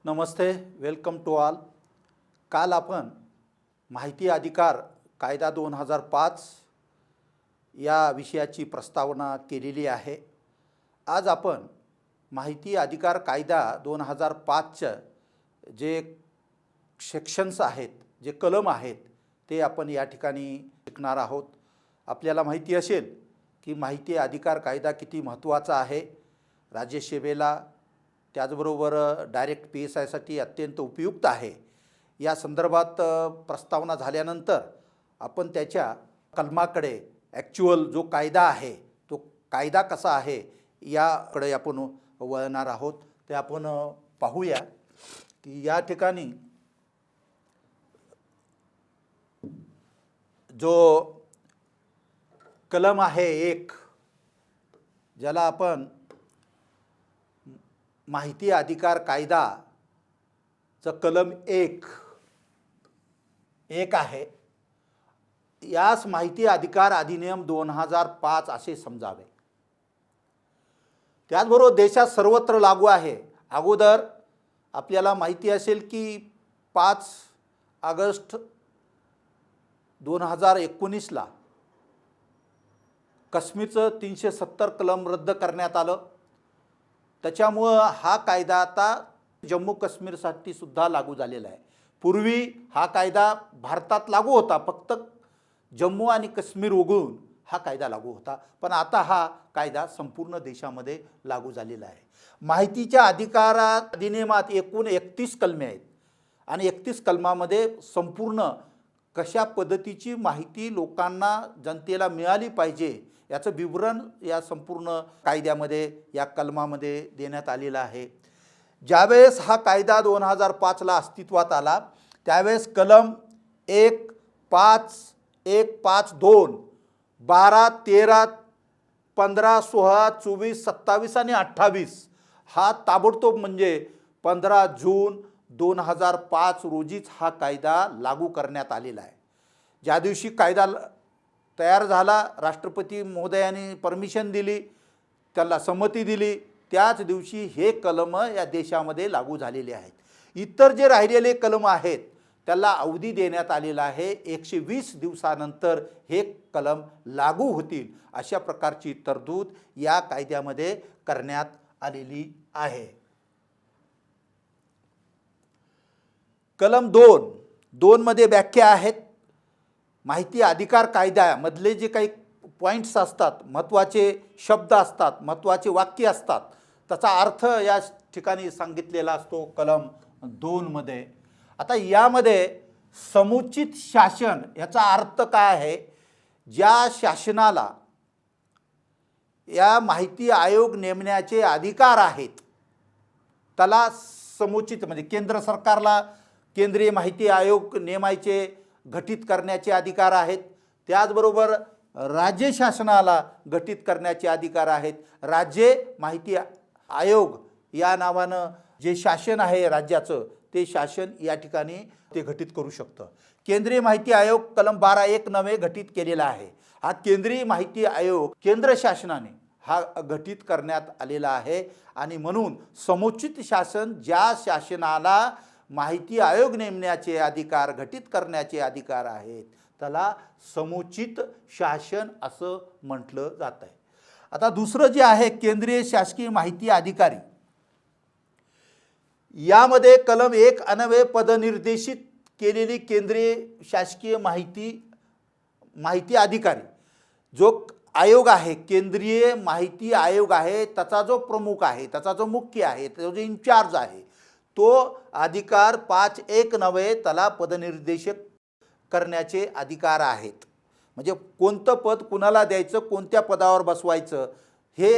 Namaste, welcome to all. काल आपण माहिती अधिकार कायदा 2005 या विषयाची प्रस्तावना केलेली आहे। आज आपण माहिती अधिकार कायदा 2005चे जे सेक्शन्स आहेत, जे कलम आहेत, ते आपण या ठिकाणी शिकणार आहोत। आपल्याला माहिती असेल की माहिती अधिकार कायदा किती महत्त्वाचा आहे। राज्यसेवेला त्याचबरोबर डायरेक्ट PSI साठी अत्यंत उपयुक्त आहे। या संदर्भात प्रस्तावना झाल्यानंतर आपण त्याच्या कलमाकडे ॲक्च्युअल जो कायदा आहे तो कायदा कसा आहे याकडे आपण वळणार आहोत। ते आपण पाहूया की या ठिकाणी जो कलम आहे एक, ज्याला आपण माहिती अधिकार कायदाचा कलम एक आहे, यास माहिती अधिकार अधिनियम 2005 असे समजावे। त्याचबरोबर देशात सर्वत्र लागू आहे। अगोदर आपल्याला माहिती असेल की 5 ऑगस्ट 2019ला काश्मीरचं 370 कलम रद्द करण्यात आलं। त्याच्यामुळे हा कायदा आता जम्मू काश्मीरसाठी सुद्धा लागू झालेला आहे। पूर्वी हा कायदा भारतात लागू होता, फक्त जम्मू आणि काश्मीर वगळून हा कायदा लागू होता, पण आता हा कायदा संपूर्ण देशामध्ये लागू झालेला आहे। माहितीच्या अधिकारात अधिनियमात एकूण 31 कलमे आहेत आणि 31 कलमामध्ये संपूर्ण कशा पद्धतीची माहिती लोकांना, जनतेला मिळाली पाहिजे याचं विवरण या संपूर्ण कायद्यामध्ये, या कलमामध्ये देण्यात आलेलं आहे। ज्यावेळेस हा कायदा 2005ला अस्तित्वात आला त्यावेळेस कलम 1, 5, 1, 5, 2, 12, 13, 15, 16, 24, 27 आणि 28 हा ताबडतोब म्हणजे 15 जून 2005 रोजीच हा कायदा लागू करण्यात आलेला आहे। ज्या दिवशी कायदा तयार झाला, राष्ट्रपती महोदयांनी परमिशन दिली, त्याला संमती दिली, त्याच दिवशी हे कलम या देशामध्ये लागू झालेले आहेत। इतर जे राहिलेले कलम आहेत त्याला अवधी देण्यात आलेला आहे। 120 दिवसानंतर हे कलम लागू होतील अशा प्रकारची तरतूद या कायद्यामध्ये करण्यात आलेली आहे। कलम 2 मध्ये व्याख्या आहेत। माहिती अधिकार कायद्यामधले जे काही पॉईंट्स असतात, महत्त्वाचे शब्द असतात, महत्त्वाचे वाक्य असतात, त्याचा अर्थ या ठिकाणी सांगितलेला असतो कलम 2 मध्ये। आता यामध्ये समुचित शासन याचा अर्थ काय आहे? ज्या शासनाला या माहिती आयोग नेमण्याचे अधिकार आहेत त्याला समुचित, म्हणजे केंद्र सरकारला केंद्रीय माहिती आयोग नेमायचे, गठीत करण्याचे अधिकार आहेत। त्याचबरोबर राज्य शासनाला गठीत करण्याचे अधिकार आहेत। राज्य माहिती आयोग या नावानं जे शासन आहे राज्याचं, ते शासन या ठिकाणी ते गठीत करू शकतं। केंद्रीय माहिती आयोग कलम 12(1) नवे गठीत केलेला आहे। हा केंद्रीय माहिती आयोग केंद्र शासनाने हा गठीत करण्यात आलेला आहे आणि म्हणून समुचित शासन, ज्या शासनाला माहिती आयोग नेमण्याचे अधिकार, गठीत करण्याचे अधिकार आहेत, त्याला समुचित शासन असं म्हटलं जात आहे। आता दुसरं जे आहे केंद्रीय शासकीय माहिती अधिकारी, यामध्ये कलम 1 अन्वये पदनिर्देशित केलेली केंद्रीय शासकीय माहिती अधिकारी जो आयोग आहे, केंद्रीय माहिती आयोग आहे, त्याचा जो प्रमुख आहे, त्याचा जो मुख्य आहे, तो जो इन्चार्ज आहे, तो अधिकार 5(1) नवे त्याला पदनिर्देशित करण्याचे अधिकार आहेत। म्हणजे कोणतं पद कुणाला द्यायचं, कोणत्या पदावर बसवायचं, हे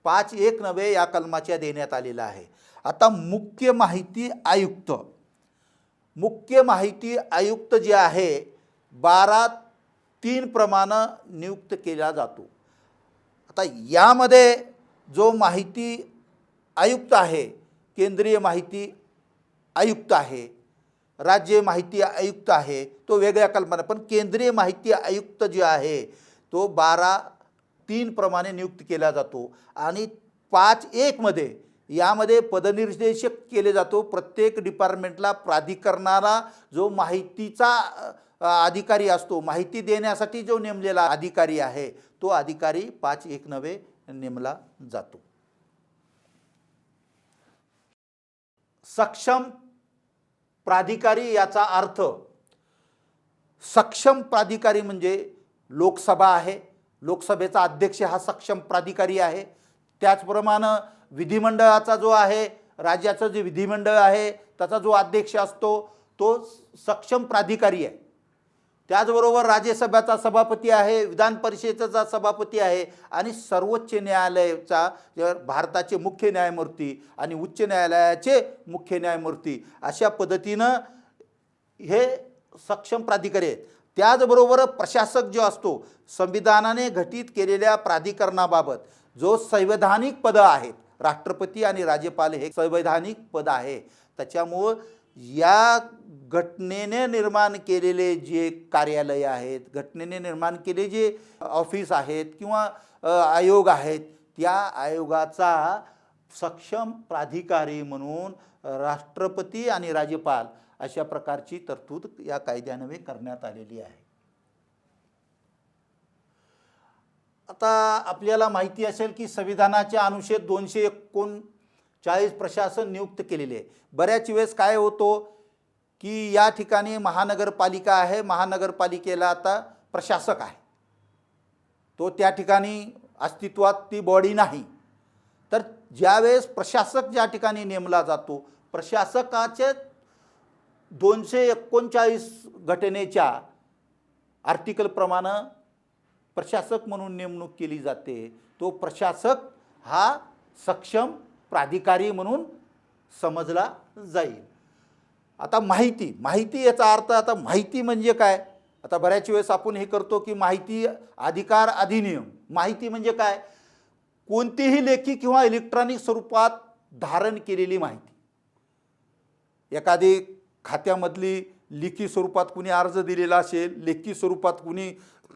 5(1) नवे या कलमाच्या देण्यात आलेलं आहे। आता मुख्य माहिती आयुक्त जे आहे 12(3) प्रमाणे नियुक्त केला जातो। आता यामध्ये जो माहिती आयुक्त आहे, केंद्रीय माहिती आयुक्त आहे, राज्य माहिती आयुक्त आहे, तो वेगळ्या कलमाने, पण केंद्रीय माहिती आयुक्त जे आहे तो 12(3) प्रमाणे नियुक्त केला जातो। आणि 5(1) मध्ये यामध्ये पदनिर्देशक केले जातो. प्रत्येक डिपार्टमेंटला प्राधिकरणाला जो माहितीचा अधिकारी असतो, माहिती देण्यासाठी जो नेमलेला अधिकारी आहे, तो अधिकारी 5-1 नवे नेमला जातो. सक्षम प्राधिकारी याचा अर्थ, सक्षम प्राधिकारी म्हणजे लोकसभा आहे, लोकसभेचा अध्यक्ष हा सक्षम प्राधिकारी आहे. त्याचप्रमाणे विधिमंडळाचा जो आहे, राज्याचं जे विधिमंडळ आहे त्याचा जो अध्यक्ष असतो तो सक्षम प्राधिकारी आहे. त्याचबरोबर राज्यसभेचा सभापती आहे, विधान परिषदेचा सभापती आहे आणि सर्वोच्च न्यायालयाचा भारताचे मुख्य न्यायमूर्ती आणि उच्च न्यायालयाचे मुख्य न्यायमूर्ती अशा पद्धतीनं हे सक्षम प्राधिकारी आहेत. त्याचबरोबर प्रशासक जो असतो, संविधानाने घटित केलेल्या प्राधिकरणाबाबत जो संवैधानिक पद आहेत, राष्ट्रपती आणि राज्यपाल हे संवैधानिक पद आहे. त्याच्यामुळं या घटनेने निर्माण केलेले जे कार्यालय आहेत, घटनेने निर्माण केले जे ऑफिस आहेत किंवा आयोग आहेत, त्या आयोगाचा सक्षम प्राधिकारी म्हणून राष्ट्रपती आणि राज्यपाल अशा प्रकारची तरतूद या कायद्यान्वये करण्यात आलेली आहे. आता आपल्याला माहिती असेल की संविधानाच्या अनुच्छेद 239 प्रशासन नियुक्त केलेले आहे. बऱ्याच वेळेस काय होतो की या ठिकाणी महानगरपालिका आहे, महानगरपालिकेला आता प्रशासक आहे, तो त्या ठिकाणी अस्तित्वात ती बॉडी नाही. तर ज्यावेळेस प्रशासक ज्या ठिकाणी नेमला जातो, प्रशासकाचे 239 घटनेच्या आर्टिकलप्रमाणे प्रशासक म्हणून नेमणूक केली जाते. तो प्रशासक हा सक्षम प्राधिकारी म्हणून समजला जाईल. आता माहिती याचा अर्थ, आता माहिती म्हणजे काय? आता बऱ्याच वेळेस आपण हे करतो की माहिती अधिकार अधिनियम. माहिती म्हणजे काय? कोणतीही लेखी किंवा इलेक्ट्रॉनिक स्वरूपात धारण केलेली माहिती. एखादी खात्यामधली लेखी स्वरूपात कुणी अर्ज दिलेला असेल, लेखी स्वरूपात कुणी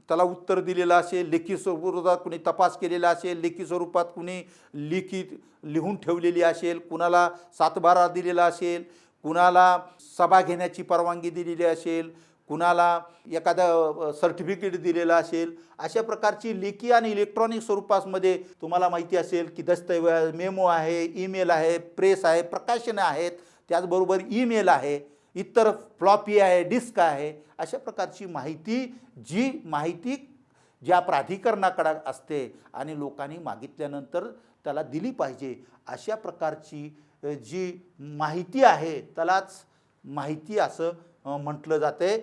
त्याला उत्तर दिलेलं असेल, लेखी स्वरूपात कुणी तपास केलेला असेल, लेखी स्वरूपात कुणी लिहून ठेवलेली असेल, कुणाला सातबारा दिलेला असेल, कुणाला सभा घेण्याची परवानगी दिलेली असेल, कुणाला एखादं सर्टिफिकेट दिलेलं असेल, अशा प्रकारची लेखी आणि इलेक्ट्रॉनिक स्वरूपामध्ये तुम्हाला माहिती असेल की दस्तऐवज, मेमो आहे, ईमेल आहे, प्रेस आहे, प्रकाशनं आहेत, त्याचबरोबर ईमेल आहे, इतर फ्लॉपी आहे, डिस्क आहे. अशा प्रकारची माहिती, जी माहिती ज्या प्राधिकरणाकडे असते आणि लोकांनी मागितल्यानंतर त्याला दिली पाहिजे, अशा प्रकारची जी माहिती आहे त्यालाच माहिती असं म्हटलं जाते.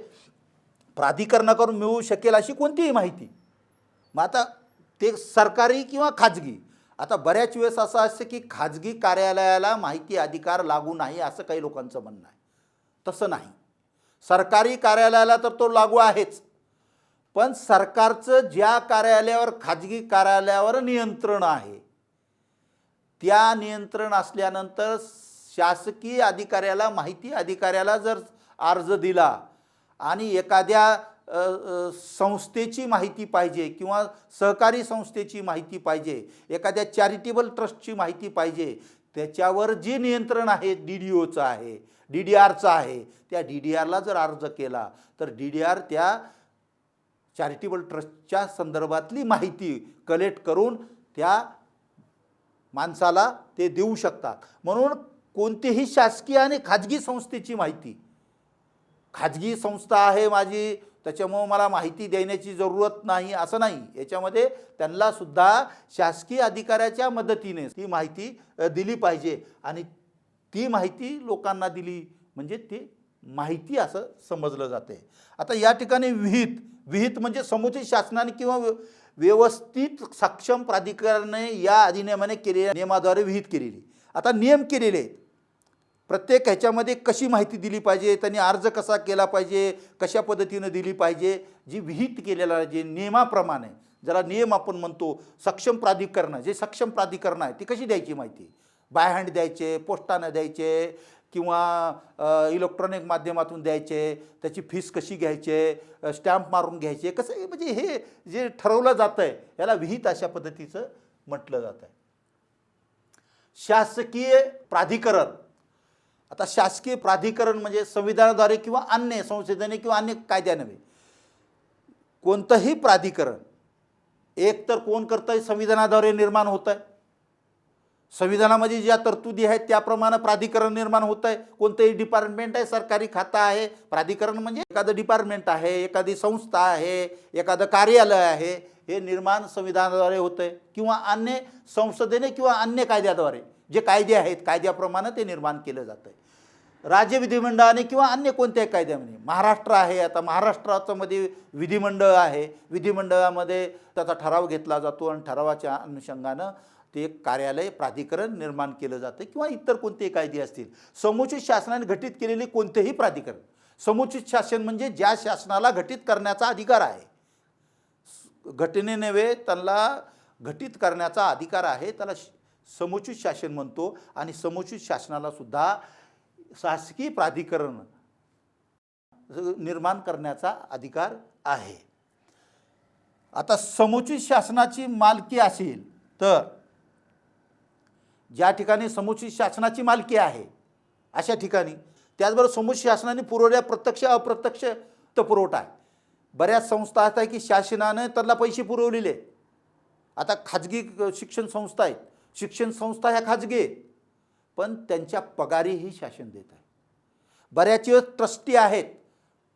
प्राधिकरणाकडून मिळू शकेल अशी कोणतीही माहिती. मग आता ते सरकारी किंवा खाजगी. आता बऱ्याच वेळेस असं असतं की खाजगी कार्यालयाला माहिती अधिकार लागू नाही असं काही लोकांचं म्हणणं आहे. तसं नाही. सरकारी कार्यालयाला तर तो लागू आहेच, पण सरकारचं ज्या कार्यालयावर, खाजगी कार्यालयावर नियंत्रण आहे, त्या नियंत्रण असल्यानंतर शासकीय अधिकाऱ्याला, माहिती अधिकाऱ्याला जर अर्ज दिला आणि एखाद्या संस्थेची माहिती पाहिजे किंवा सहकारी संस्थेची माहिती पाहिजे, एखाद्या चॅरिटेबल ट्रस्टची माहिती पाहिजे, त्याच्यावर जे नियंत्रण आहे DDOचं आहे, DDRचं आहे, त्या DDRला जर अर्ज केला तर DDR त्या चॅरिटेबल ट्रस्टच्या संदर्भातली माहिती कलेक्ट करून त्या माणसाला ते देऊ शकतात. म्हणून कोणतीही शासकीय आणि खाजगी संस्थेची माहिती, खाजगी संस्था आहे माझी त्याच्यामुळे मला माहिती देण्याची जरूरत नाही असं नाही. याच्यामध्ये त्यांना सुद्धा शासकीय अधिकाऱ्याच्या मदतीने ती माहिती दिली पाहिजे आणि ती माहिती लोकांना दिली म्हणजे ती माहिती असं समजलं जाते. आता या ठिकाणी विहित म्हणजे समुचित शासनाने किंवा व्यवस्थित सक्षम प्राधिकरणाने या अधिनियमाने केलेल्या नियमाद्वारे विहित केलेली. आता नियम केलेले आहेत. प्रत्येक ह्याच्यामध्ये कशी माहिती दिली पाहिजे, त्यांनी अर्ज कसा केला पाहिजे, कशा पद्धतीनं दिली पाहिजे, जी विहित केलेला जे नियमाप्रमाणे, ज्याला नियम आपण म्हणतो, सक्षम प्राधिकरण, जे सक्षम प्राधिकरण आहे ती कशी द्यायची माहिती, बाय हँड द्यायचे, पोस्टानं द्यायचे किंवा इलेक्ट्रॉनिक माध्यमातून द्यायचे, त्याची फीस कशी घ्यायचे, स्टॅम्प मारून घ्यायचे, कसं, म्हणजे हे जे ठरवलं जातं आहे याला विहित अशा पद्धतीचं म्हटलं जातं आहे. शासकीय प्राधिकरण. आता शासकीय प्राधिकरण म्हणजे संविधानाद्वारे किंवा अन्य संसदेने किंवा अन्य कायद्याने कोणतंही प्राधिकरण एक तर कोण करतंय, संविधानाद्वारे निर्माण होत आहे. संविधानामध्ये ज्या तरतुदी आहेत त्याप्रमाणे प्राधिकरण निर्माण होत आहे. कोणतंही डिपार्टमेंट आहे, सरकारी खातं आहे, प्राधिकरण म्हणजे एखादं डिपार्टमेंट आहे, एखादी संस्था आहे, एखादं कार्यालय आहे, हे निर्माण संविधानाद्वारे होतं आहे किंवा अन्य संसदेने किंवा अन्य कायद्याद्वारे जे कायदे आहेत कायद्याप्रमाणे ते निर्माण केलं जातं आहे. राज्य विधिमंडळाने किंवा अन्य कोणत्याही कायद्याने. महाराष्ट्र आहे, आता महाराष्ट्राचं मध्ये विधिमंडळ आहे, विधिमंडळामध्ये त्याचा ठराव घेतला जातो आणि ठरावाच्या अनुषंगानं ते एक कार्यालय प्राधिकरण निर्माण केलं जातं किंवा इतर कोणतेही कायदे असतील. समुचित शासनाने घटित केलेले कोणतेही प्राधिकरण. समुचित शासन म्हणजे ज्या शासनाला घटित करण्याचा अधिकार आहे, घटनेने त्यांना घटित करण्याचा अधिकार आहे, त्याला समुचित शासन म्हणतो. आणि समुचित शासनाला सुद्धा शासकीय प्राधिकरण निर्माण करण्याचा अधिकार आहे. आता समुचित शासनाची मालकी असेल तर ज्या ठिकाणी समुचित शासनाची मालकी आहे अशा ठिकाणी, त्याचबरोबर समुचित शासनाने पुरवलेला प्रत्यक्ष अप्रत्यक्ष पुरवठा आहे. बऱ्याच संस्था आहेत की शासनाने त्यांना पैसे पुरवलेले. आता खाजगी शिक्षण संस्था आहेत, शिक्षण संस्था ह्या खाजगी आहेत, पण त्यांच्या पगारीही शासन देत आहे. बऱ्याच वेळेस ट्रस्टी आहेत,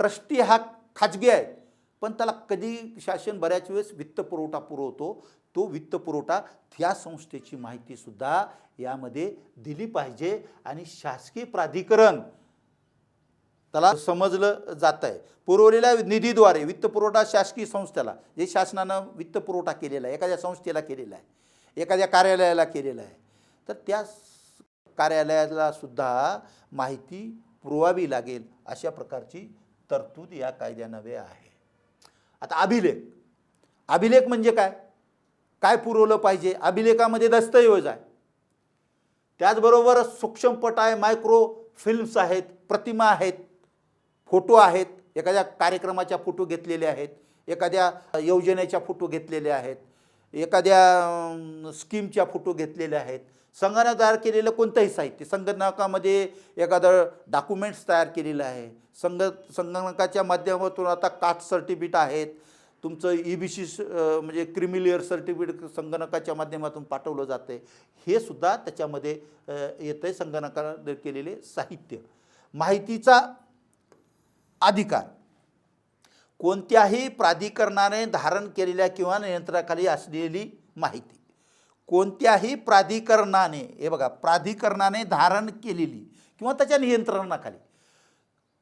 ट्रस्टी हा खाजगी आहे, पण त्याला कधी शासन बऱ्याच वेळेस वित्तपुरवठा पुरवतो. तो वित्तपुरवठा त्या संस्थेची माहितीसुद्धा यामध्ये दिली पाहिजे. आणि शासकीय प्राधिकरण त्याला समजलं जात आहे. पुरवलेल्या निधीद्वारे वित्तपुरवठा शासकीय संस्थेला, जे शासनानं वित्तपुरवठा केलेला आहे, एखाद्या संस्थेला केलेला आहे, एखाद्या कार्यालयाला केलेला आहे, तर त्या कार्यालयाला सुद्धा माहिती पुरवावी लागेल. अशा प्रकारची तरतूद या कायद्यान्वये आहे. आता अभिलेख. अभिलेख म्हणजे काय, काय पुरवलं पाहिजे. अभिलेखामध्ये दस्तऐवज आहे, त्याचबरोबर सूक्ष्मपट आहे, मायक्रो फिल्म्स आहेत, प्रतिमा आहेत, फोटो आहेत, एखाद्या कार्यक्रमाच्या फोटो घेतलेले आहेत, एखाद्या योजनेच्या फोटो घेतलेले आहेत, एखाद्या स्कीमच्या फोटो घेतलेले आहेत. संगणक तयार केलेलं कोणतंही साहित्य, संगणकामध्ये एखादं डॉक्युमेंट्स तयार केलेलं आहे, संगणकाच्या माध्यमातून आता कास्ट सर्टिफिकेट आहेत, तुमचं EBC म्हणजे क्रिमिलियर सर्टिफिकेट संगणकाच्या माध्यमातून पाठवलं जातं आहे, हे सुद्धा त्याच्यामध्ये येतं आहे. संगणकाद्वारे केलेले साहित्य. माहितीचा अधिकार. कोणत्याही प्राधिकरणाने धारण केलेल्या किंवा नियंत्रणाखाली असलेली माहिती. कोणत्याही प्राधिकरणाने, हे बघा, प्राधिकरणाने धारण केलेली किंवा त्याच्या नियंत्रणाखाली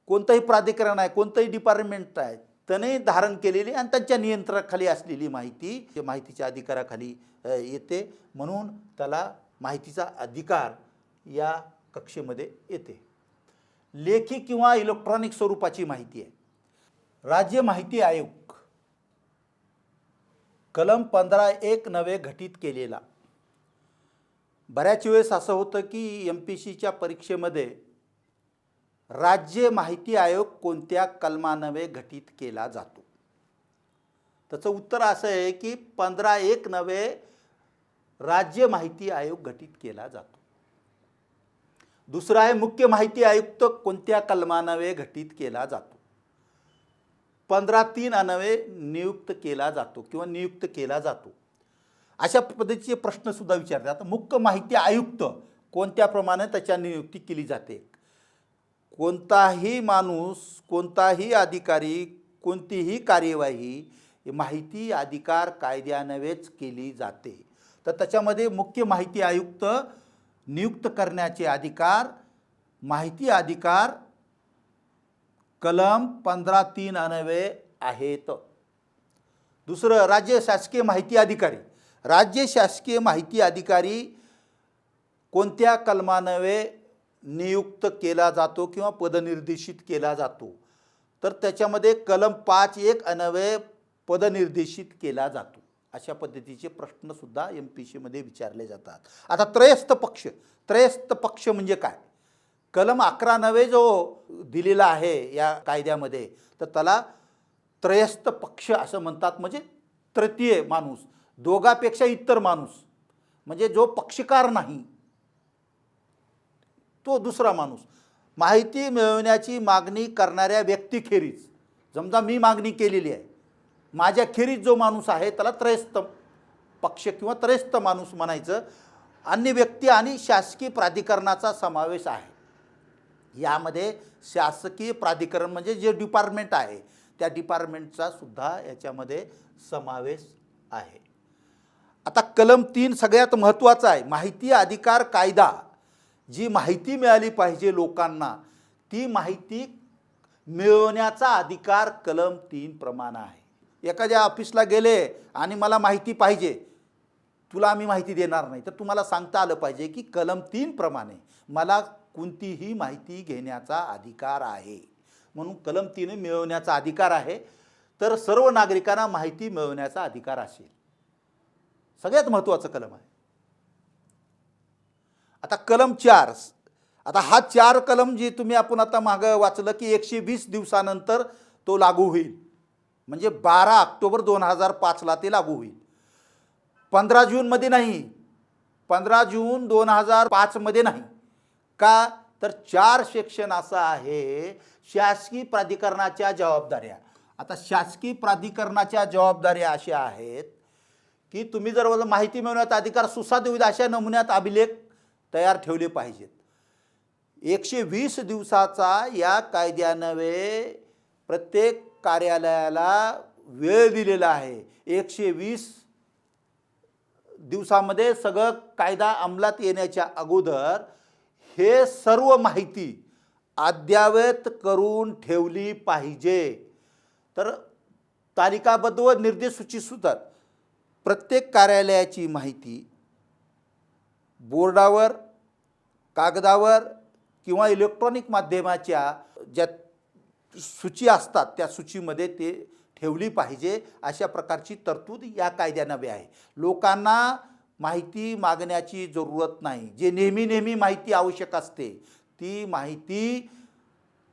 कोणतंही प्राधिकरण आहे, कोणतंही डिपार्टमेंट आहे, त्याने धारण केलेली आणि त्यांच्या नियंत्रणाखाली असलेली माहिती माहितीच्या अधिकाराखाली येते. म्हणून त्याला माहितीचा अधिकार या कक्षेमध्ये येते. लेखी किंवा इलेक्ट्रॉनिक स्वरूपाची माहिती आहे. राज्य माहिती आयोग कलम 15(1) नवे घटित केलेला. बऱ्याच वेळेस असं होतं की MPSCच्या परीक्षेमध्ये राज्य माहिती आयोग कोणत्या कलमान्वये घटित केला जातो. त्याचं उत्तर असं आहे की 15(1) नवे राज्य माहिती आयोग घटित केला जातो. दुसरं आहे मुख्य माहिती आयुक्त कोणत्या कलमान्वये घटित केला जातो. 15(3) अन्वये नियुक्त केला जातो किंवा नियुक्त केला जातो. अशा पद्धतीचे प्रश्नसुद्धा विचारतात. आता मुख्य माहिती आयुक्त कोणत्या प्रमाणे त्याच्या नियुक्ती केली जाते. कोणताही माणूस, कोणताही अधिकारी, कोणतीही कार्यवाही माहिती अधिकार कायद्यान्वयेच केली जाते. तर त्याच्यामध्ये मुख्य माहिती आयुक्त नियुक्त करण्याचे अधिकार, माहिती अधिकार कलम 15(3) अन्वये आहेत. दुसरं राज्य शासकीय माहिती अधिकारी. राज्य शासकीय माहिती अधिकारी कोणत्या कलमान्वये नियुक्त केला जातो किंवा पदनिर्देशित केला जातो. तर त्याच्यामध्ये कलम 5(1) अन्वये पदनिर्देशित केला जातो. अशा पद्धतीचे प्रश्नसुद्धा MPSCमध्ये विचारले जातात. आता त्रयस्थ पक्ष. त्रयस्थ पक्ष म्हणजे काय. कलम 11 नवे जो दिलेला आहे या कायद्यामध्ये, तर त्याला त्रयस्थ पक्ष असं म्हणतात. म्हणजे तृतीय माणूस, दोघापेक्षा इतर माणूस, म्हणजे जो पक्षकार नाही, तो दुसरा माणूस. माहिती मिळवण्याची मागणी करणाऱ्या व्यक्तीखेरीज, समजा मी मागणी केलेली आहे, माझ्याखेरीज जो माणूस आहे त्याला त्रयस्थ पक्ष किंवा त्रयस्थ माणूस म्हणायचं. अन्य व्यक्ती आणि शासकीय प्राधिकरणाचा समावेश आहे. यामध्ये शासकीय प्राधिकरण म्हणजे जे डिपार्टमेंट आहे त्या डिपार्टमेंटचा सुद्धा याच्यामध्ये समावेश आहे. आता कलम 3 सगळ्यात महत्त्वाचा आहे. माहिती अधिकार कायदा. जी माहिती मिळाली पाहिजे लोकांना, ती माहिती मिळवण्याचा अधिकार कलम 3 प्रमाणे आहे. एखाद्या ऑफिसला गेले आणि मला माहिती पाहिजे, तुला आम्ही माहिती देणार नाही, तर तुम्हाला सांगता आलं पाहिजे की कलम 3 प्रमाणे मला कोणतीही माहिती घेण्याचा अधिकार आहे. म्हणून कलम 3 मिळवण्याचा अधिकार आहे. तर सर्व नागरिकांना माहिती मिळवण्याचा अधिकार असेल. सगळ्यात महत्त्वाचं कलम आहे. आता कलम 4. आता हा 4 कलम जे तुम्ही आपण आता मागं वाचलं की 120 दिवसानंतर तो लागू होईल. म्हणजे 12 ऑक्टोबर 2005ला ते लागू होईल. 15 जूनमध्ये नाही, 15 जून 2005मध्ये नाही. का तर 4 सेक्शन असं आहे शासकीय प्राधिकरणाच्या जबाबदाऱ्या. आता शासकीय प्राधिकरणाच्या जबाबदाऱ्या अशा आहेत की तुम्ही जर माहिती मिळवण्याचा अधिकार सुसाध्य होईल अशा नमुन्यात अभिलेख तयार ठेवले पाहिजेत. 120 दिवसाचा या कायद्यान्वये प्रत्येक कार्यालयाला वेळ दिलेला आहे. 120 दिवसामध्ये सगळं कायदा अंमलात येण्याच्या अगोदर हे सर्व माहिती अद्ययावत करून ठेवली पाहिजे. तर तालिकाबद्ध व निर्देश सूचीसुद्धा प्रत्येक कार्यालयाची माहिती बोर्डावर, कागदावर किंवा इलेक्ट्रॉनिक माध्यमाच्या ज्या सूची असतात त्या सूचीमध्ये ते ठेवली पाहिजे. अशा प्रकारची तरतूद या कायद्यान्वये आहे. लोकांना माहिती मागण्याची जरूरत नाही. जे नेहमी माहिती आवश्यक असते ती माहिती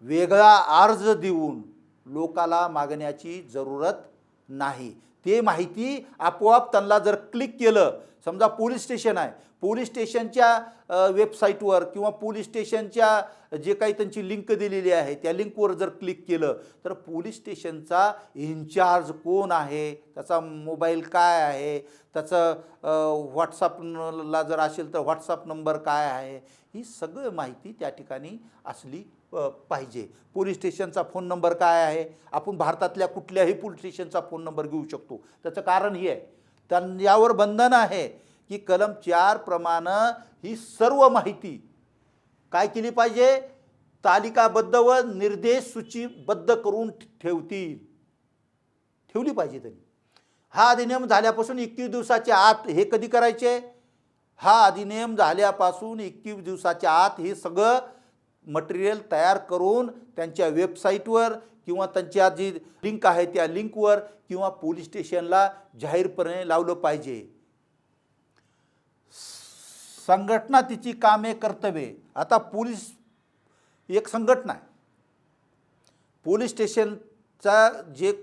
वेगळा अर्ज देऊन लोकाला मागण्याची जरूरत नाही. ते माहिती आपोआप त्यांना जर क्लिक केलं, समजा पोलीस स्टेशन आहे, पोलीस स्टेशनच्या वेबसाईटवर किंवा पोलीस स्टेशनच्या जे काही त्यांची लिंक दिलेली आहे त्या लिंकवर जर क्लिक केलं तर पोलीस स्टेशनचा इन्चार्ज कोण आहे, त्याचा मोबाईल काय आहे, त्याचं व्हॉट्सअपला जर असेल तर व्हॉट्सअप नंबर काय आहे, ही सगळी माहिती त्या ठिकाणी असली पाहिजे. पोलीस स्टेशनचा फोन नंबर काय आहे, आपण भारतातल्या कुठल्याही पोलीस स्टेशनचा फोन नंबर घेऊ शकतो. त्याचं कारण हे आहे, यावर बंधन आहे की कलम 4 प्रमाणे ही सर्व माहिती काय केली पाहिजे, तालिकाबद्ध व निर्देश सूचीबद्ध करून ठेवली पाहिजे त्यांनी. हा अधिनियम झाल्यापासून 21 दिवसाच्या आत हे कधी करायचे, हा अधिनियम झाल्यापासून 21 दिवसाच्या आत हे सगळं मटेरियल तयार करून त्यांच्या वेबसाईटवर किंवा त्यांच्या जी लिंक आहे त्या लिंकवर किंवा पोलीस स्टेशनला जाहीरपणे लावलं पाहिजे. संघटना तिची कामे कर्तव्ये. आता पोलीस एक संघटना आहे. पोलीस स्टेशनचा जे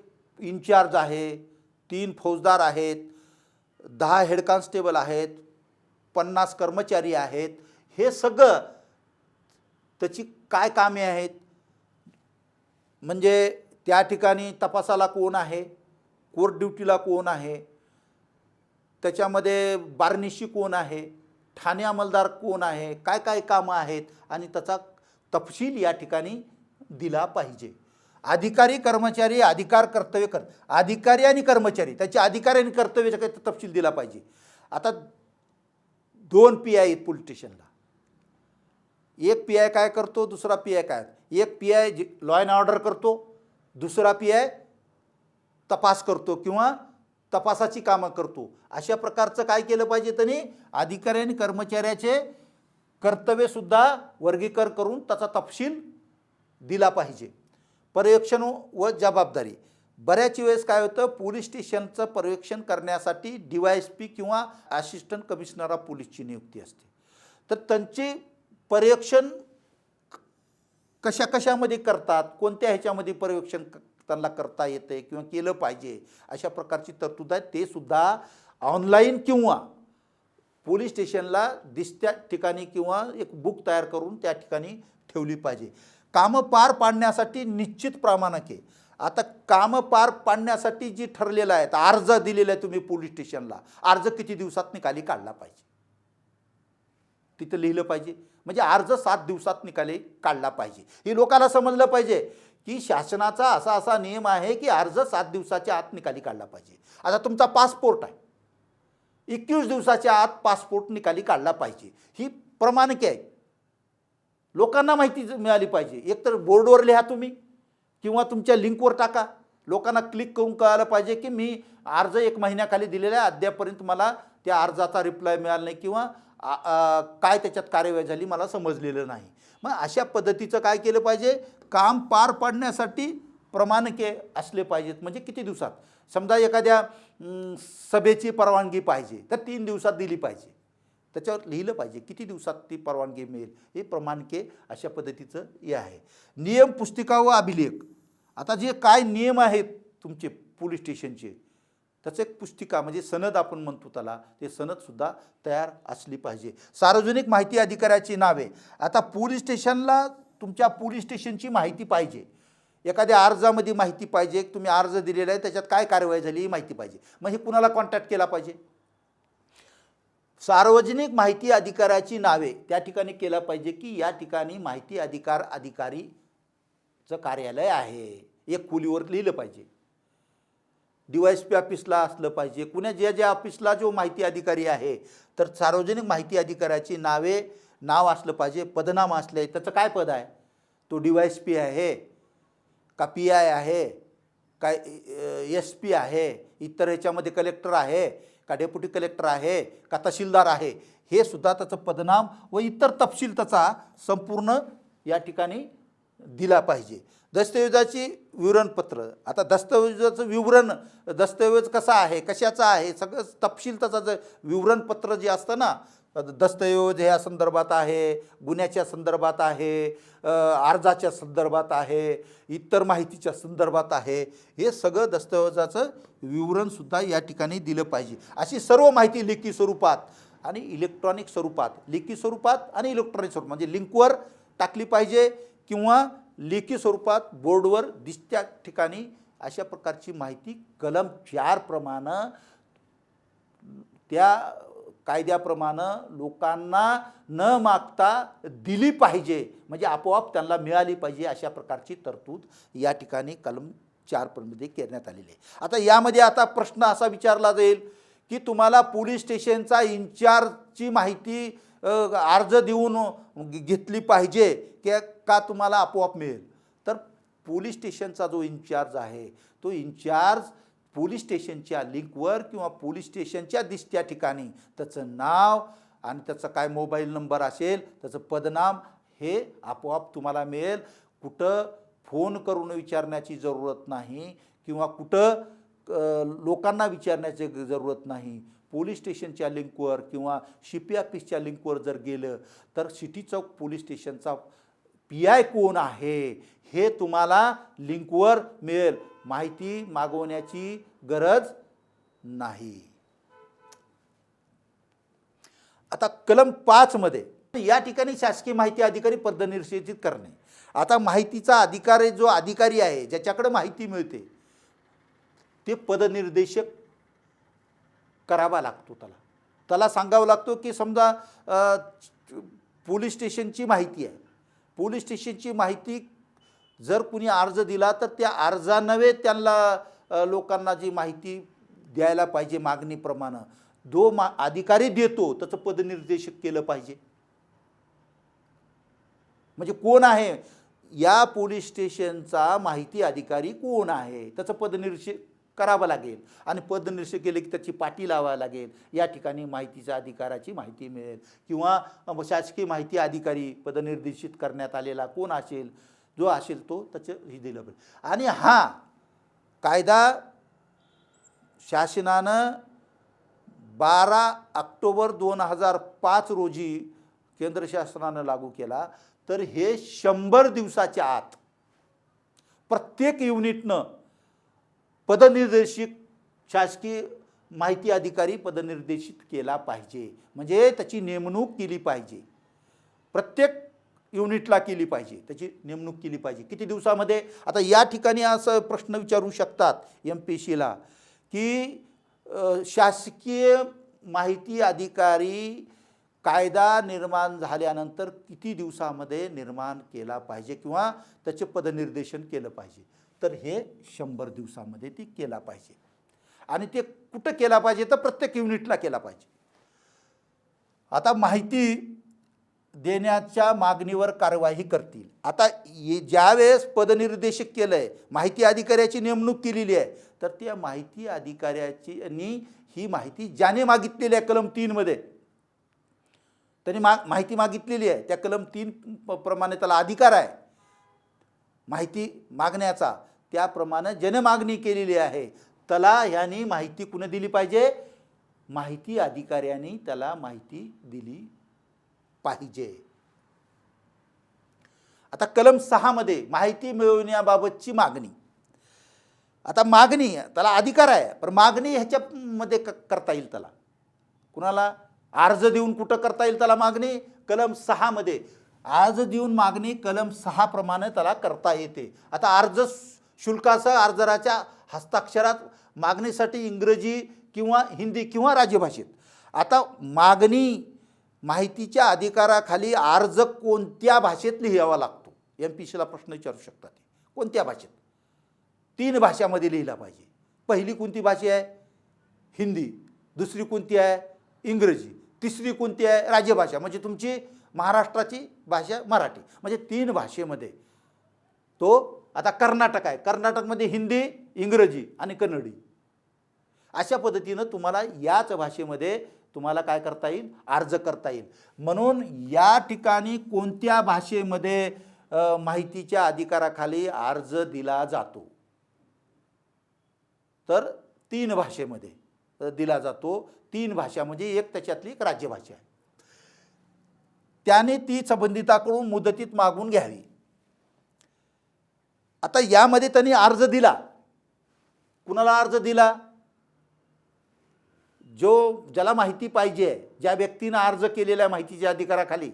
इन्चार्ज आहे, 3 फौजदार आहेत, 10 हेड कॉन्स्टेबल आहेत, 50 कर्मचारी आहेत. हे सगळं त्याची काय कामे आहेत, म्हणजे त्या ठिकाणी तपासाला कोण आहे, कोर्ट ड्युटीला कोण आहे, त्याच्यामध्ये बारनिशी कोण आहे, ठाणे अंमलदार कोण आहे, काय काय कामं आहेत आणि त्याचा तपशील या ठिकाणी दिला पाहिजे. अधिकारी कर्मचारी अधिकार कर्तव्य अधिकारी आणि कर्मचारी त्याचे अधिकार आणि कर्तव्याचा काही तपशील दिला पाहिजे. आता 2 PI आहेत पोलीस स्टेशनला. एक PI काय करतो, दुसरा PI काय. एक PI लॉ अँड ऑर्डर करतो, दुसरा PI तपास करतो किंवा तपासाची कामं करतो. अशा प्रकारचं काय केलं पाहिजे त्यांनी, अधिकारी आणि कर्मचाऱ्याचे कर्तव्यसुद्धा वर्गीकरण करून त्याचा तपशील दिला पाहिजे. पर्यवेक्षण व जबाबदारी. बऱ्याच वेळेस काय होतं, पोलीस स्टेशनचं पर्यवेक्षण करण्यासाठी DYSP किंवा असिस्टंट कमिशनर ऑफ पोलीसची नियुक्ती असते. तर त्यांचे पर्यवेक्षण कशामध्ये करतात, कोणत्या ह्याच्यामध्ये पर्यवेक्षण त्यांना करता येते किंवा केलं पाहिजे, अशा प्रकारची तरतूद आहे. ते सुद्धा ऑनलाईन किंवा पोलीस स्टेशनला दिसत्या ठिकाणी किंवा एक बुक तयार करून त्या ठिकाणी ठेवली पाहिजे. कामं पार पाडण्यासाठी निश्चित प्रमाणक आहे. आता कामं पार पाडण्यासाठी जी ठरलेलं आहे, अर्ज दिलेला आहे तुम्ही पोलीस स्टेशनला, अर्ज किती दिवसात निकाली काढला पाहिजे तिथं लिहिलं पाहिजे. म्हणजे अर्ज 7 दिवसात निकाली काढला पाहिजे. हे लोकांना समजलं पाहिजे की शासनाचा असा असा नियम आहे की अर्ज 7 दिवसाच्या आत निकाली काढला पाहिजे. आता तुमचा पासपोर्ट आहे, 21 दिवसाच्या आत पासपोर्ट निकाली काढला पाहिजे. ही प्रमाणके आहे. लोकांना माहिती मिळाली पाहिजे. एकतर बोर्डवर लिहा तुम्ही किंवा तुमच्या लिंकवर टाका. लोकांना क्लिक करून कळालं पाहिजे की मी अर्ज 1 महिन्याखाली दिलेला आहे, अद्यापर्यंत मला त्या अर्जाचा रिप्लाय मिळाला नाही किंवा काय त्याच्यात कार्यवाही झाली मला समजलेलं नाही. मग अशा पद्धतीचं काय केलं पाहिजे, काम पार पाडण्यासाठी प्रमाणके असले पाहिजेत. म्हणजे किती दिवसात, समजा एखाद्या सभेची परवानगी पाहिजे तर 3 दिवसात दिली पाहिजे. त्याच्यावर लिहिलं पाहिजे किती दिवसात ती परवानगी मिळेल. हे प्रमाणके अशा पद्धतीचं हे आहे. नियम पुस्तिका व अभिलेख. आता जे काय नियम आहेत तुमचे पोलीस स्टेशनचे, त्याचं एक पुस्तिका म्हणजे सनद आपण म्हणतो त्याला, ते सनदसुद्धा तयार असली पाहिजे. सार्वजनिक माहिती अधिकाऱ्याची नावे. आता पोलीस स्टेशनला तुमच्या पोलीस स्टेशनची माहिती पाहिजे. एखाद्या अर्जामध्ये माहिती पाहिजे, तुम्ही अर्ज दिलेला आहे त्याच्यात काय कारवाई झाली ही माहिती पाहिजे. मग हे कुणाला कॉन्टॅक्ट केला पाहिजे, सार्वजनिक माहिती अधिकाऱ्याची नावे त्या ठिकाणी केलं पाहिजे की या ठिकाणी माहिती अधिकार अधिकारीचं कार्यालय आहे. एक खोलीवर लिहिलं पाहिजे. DYSP ऑफिसला असलं पाहिजे. कुण्या ज्या ऑफिसला जो माहिती अधिकारी आहे तर सार्वजनिक माहिती अधिकाऱ्याची नावे नाव असलं पाहिजे. पदनाम असले, त्याचं काय पद आहे, तो DYSP आहे का PI आहे काय SP आहे, इतर ह्याच्यामध्ये कलेक्टर आहे का डेप्युटी कलेक्टर आहे का तहसीलदार आहे, हे सुद्धा त्याचं पदनाम व इतर तपशील त्याचा संपूर्ण या ठिकाणी दिला पाहिजे. दस्तऐवजाची विवरणपत्र. आता दस्तऐवजाचं विवरण, दस्तऐवज कसा आहे, कशाचा आहे, सगळं तपशील त्याचं जे विवरणपत्र जे असतं ना, दस्तऐवज ह्या संदर्भात आहे, गुन्ह्याच्या संदर्भात आहे, अर्जाच्या संदर्भात आहे, इतर माहितीच्या संदर्भात आहे, हे सगळं दस्तऐवजाचं विवरणसुद्धा या ठिकाणी दिलं पाहिजे. अशी सर्व माहिती लेखी स्वरूपात आणि इलेक्ट्रॉनिक स्वरूपात, लेखी स्वरूपात आणि इलेक्ट्रॉनिक स्वरूपात म्हणजे लिंकवर टाकली पाहिजे किंवा लेखी स्वरूपात बोर्डवर दिसत्या ठिकाणी अशा प्रकारची माहिती कलम 4 प्रमाणे त्या कायद्याप्रमाणे लोकांना न मागता दिली पाहिजे. म्हणजे आपोआप त्यांना मिळाली पाहिजे. अशा प्रकारची तरतूद या ठिकाणी कलम 4 मध्ये करण्यात आलेली आहे. आता यामध्ये आता प्रश्न असा विचारला जाईल की तुम्हाला पोलीस स्टेशनचा इन्चार्जची माहिती अर्ज देऊन घेतली पाहिजे का तुम्हाला आपोआप मिळेल. तर पोलीस स्टेशनचा जो इन्चार्ज आहे तो इन्चार्ज पोलीस स्टेशनच्या लिंकवर किंवा पोलीस स्टेशनच्या दिसत्या ठिकाणी त्याचं नाव आणि त्याचा काय मोबाईल नंबर असेल, त्याचं पदनाम हे आपोआप तुम्हाला मिळेल. कुठं फोन करून विचारण्याची जरूरत नाही किंवा कुठं लोकांना विचारण्याची जरूरत नाही. पोलीस स्टेशनच्या लिंकवर किंवा शिपी ऑफिसच्या लिंकवर जर गेलं तर सिटी चौक पोलीस स्टेशनचा PI कोण आहे हे तुम्हाला लिंकवर मिळेल. माहिती मागवण्याची गरज नाही. आता कलम 5 मध्ये या ठिकाणी शासकीय माहिती अधिकारी पदनिर्देशित करणे. आता माहितीचा अधिकारी जो अधिकारी आहे ज्याच्याकडे माहिती मिळते ते पदनिर्देशक करावा लागतो. त्याला सांगावं लागतो की समजा पोलीस स्टेशनची माहिती आहे, पोलीस स्टेशनची माहिती जर कुणी अर्ज दिला तर त्या अर्जानवे त्यांना लोकांना जी माहिती द्यायला पाहिजे मागणीप्रमाणे जो अधिकारी देतो त्याचं पदनिर्देशक केलं पाहिजे. म्हणजे कोण आहे या पोलीस स्टेशनचा माहिती अधिकारी कोण आहे त्याचं पदनिर्देशक करावं लागेल आणि पदनिर्देशक केले की त्याची पाटी लावावी लागेल. या ठिकाणी माहितीच्या अधिकाराची माहिती मिळेल किंवा शासकीय माहिती अधिकारी पदनिर्देशित करण्यात आलेला कोण असेल जो असेल तो त्याचं हे दिलं पाहिजे. आणि हा कायदा शासनानं 12 ऑक्टोबर 2005 रोजी केंद्र शासनानं लागू केला. तर हे 100 दिवसाच्या आत प्रत्येक युनिटनं पदनिर्देशित शासकीय माहिती अधिकारी पदनिर्देशित केला पाहिजे, म्हणजे त्याची नेमणूक केली पाहिजे, प्रत्येक युनिटला केली पाहिजे, त्याची नेमणूक केली पाहिजे. किती दिवसामध्ये? आता या ठिकाणी असं प्रश्न विचारू शकतात MPSCला की शासकीय माहिती अधिकारी कायदा निर्माण झाल्यानंतर किती दिवसामध्ये निर्माण केला पाहिजे किंवा त्याचे पदनिर्देशन केलं पाहिजे. तर हे 100 दिवसामध्ये ती केला पाहिजे. आणि ते कुठं केला पाहिजे? तर प्रत्येक युनिटला केला पाहिजे. आता माहिती देण्याच्या मागणीवर कारवाई करतील. आता ज्यावेळेस पदनिर्देशक केलंय, माहिती अधिकाऱ्याची नेमणूक केलेली आहे, तर त्या माहिती अधिकाऱ्याची ही माहिती ज्याने मागितलेली आहे कलम 3 मध्ये, त्यांनी माहिती मागितलेली आहे, त्या कलम 3 प्रमाणे त्याला अधिकार आहे माहिती मागण्याचा. त्याप्रमाणे ज्याने मागणी केलेली आहे त्याला ह्यानी माहिती कुणी दिली पाहिजे? माहिती अधिकाऱ्यांनी त्याला माहिती दिली पाहिजे. आता कलम 6 मध्ये माहिती मिळवण्याबाबतची मागणी. आता मागणी त्याला अधिकार आहे, पण मागणी ह्याच्यामध्ये करता येईल त्याला कुणाला? अर्ज देऊन कुठं करता येईल त्याला मागणी? कलम 6 मध्ये अर्ज देऊन मागणी कलम 6 प्रमाणे त्याला करता येते. आता अर्ज शुल्कासह अर्जदाराच्या हस्ताक्षरात मागणीसाठी इंग्रजी किंवा हिंदी किंवा राज्यभाषेत. आता मागणी माहितीच्या अधिकाराखाली अर्ज कोणत्या भाषेत लिहावा लागतो? MPSCला प्रश्न विचारू शकतात. कोणत्या भाषेत? 3 भाषांमध्ये लिहिला पाहिजे. पहिली कोणती भाषा आहे? हिंदी. दुसरी कोणती आहे? इंग्रजी. तिसरी कोणती आहे? राज्यभाषा, म्हणजे तुमची महाराष्ट्राची भाषा मराठी. म्हणजे 3 भाषेमध्ये तो. आता कर्नाटक आहे, कर्नाटकमध्ये हिंदी, इंग्रजी आणि कन्नडी. अशा पद्धतीनं तुम्हाला याच भाषेमध्ये तुम्हाला काय करता येईल? अर्ज करता येईल. म्हणून या ठिकाणी कोणत्या भाषेमध्ये माहितीच्या अधिकाराखाली अर्ज दिला जातो? तर 3 भाषेमध्ये दिला जातो. 3 भाषा म्हणजे एक त्याच्यातली एक राज्यभाषा आहे. त्याने ती संबंधिताकडून मुदतीत मागून घ्यावी. आता यामध्ये त्यांनी अर्ज दिला. कुणाला अर्ज दिला? ज्याला माहिती पाहिजे, ज्या व्यक्तीने अर्ज केलेल्या माहितीच्या अधिकाराखाली,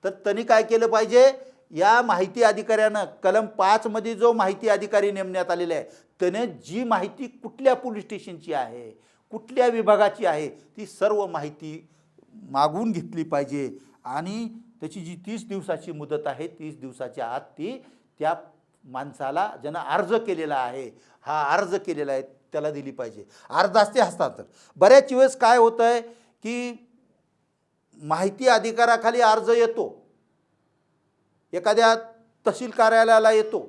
तर त्यांनी काय केलं पाहिजे? या माहिती अधिकाऱ्यानं कलम 5 मध्ये जो माहिती अधिकारी नेमण्यात आलेला आहे, त्याने जी माहिती कुठल्या पोलीस स्टेशनची आहे, कुठल्या विभागाची आहे, ती सर्व माहिती मागून घेतली पाहिजे. आणि त्याची जी 30 दिवसाची मुदत आहे, 30 दिवसाच्या आत ती त्या माणसाला ज्यानं अर्ज केलेला आहे, हा अर्ज केलेला आहे, त्याला दिली पाहिजे. अर्ज असते हस्तांतर. बऱ्याच वेळेस काय होतं आहे की माहिती अधिकाराखाली अर्ज येतो, एखाद्या तहसील कार्यालयाला येतो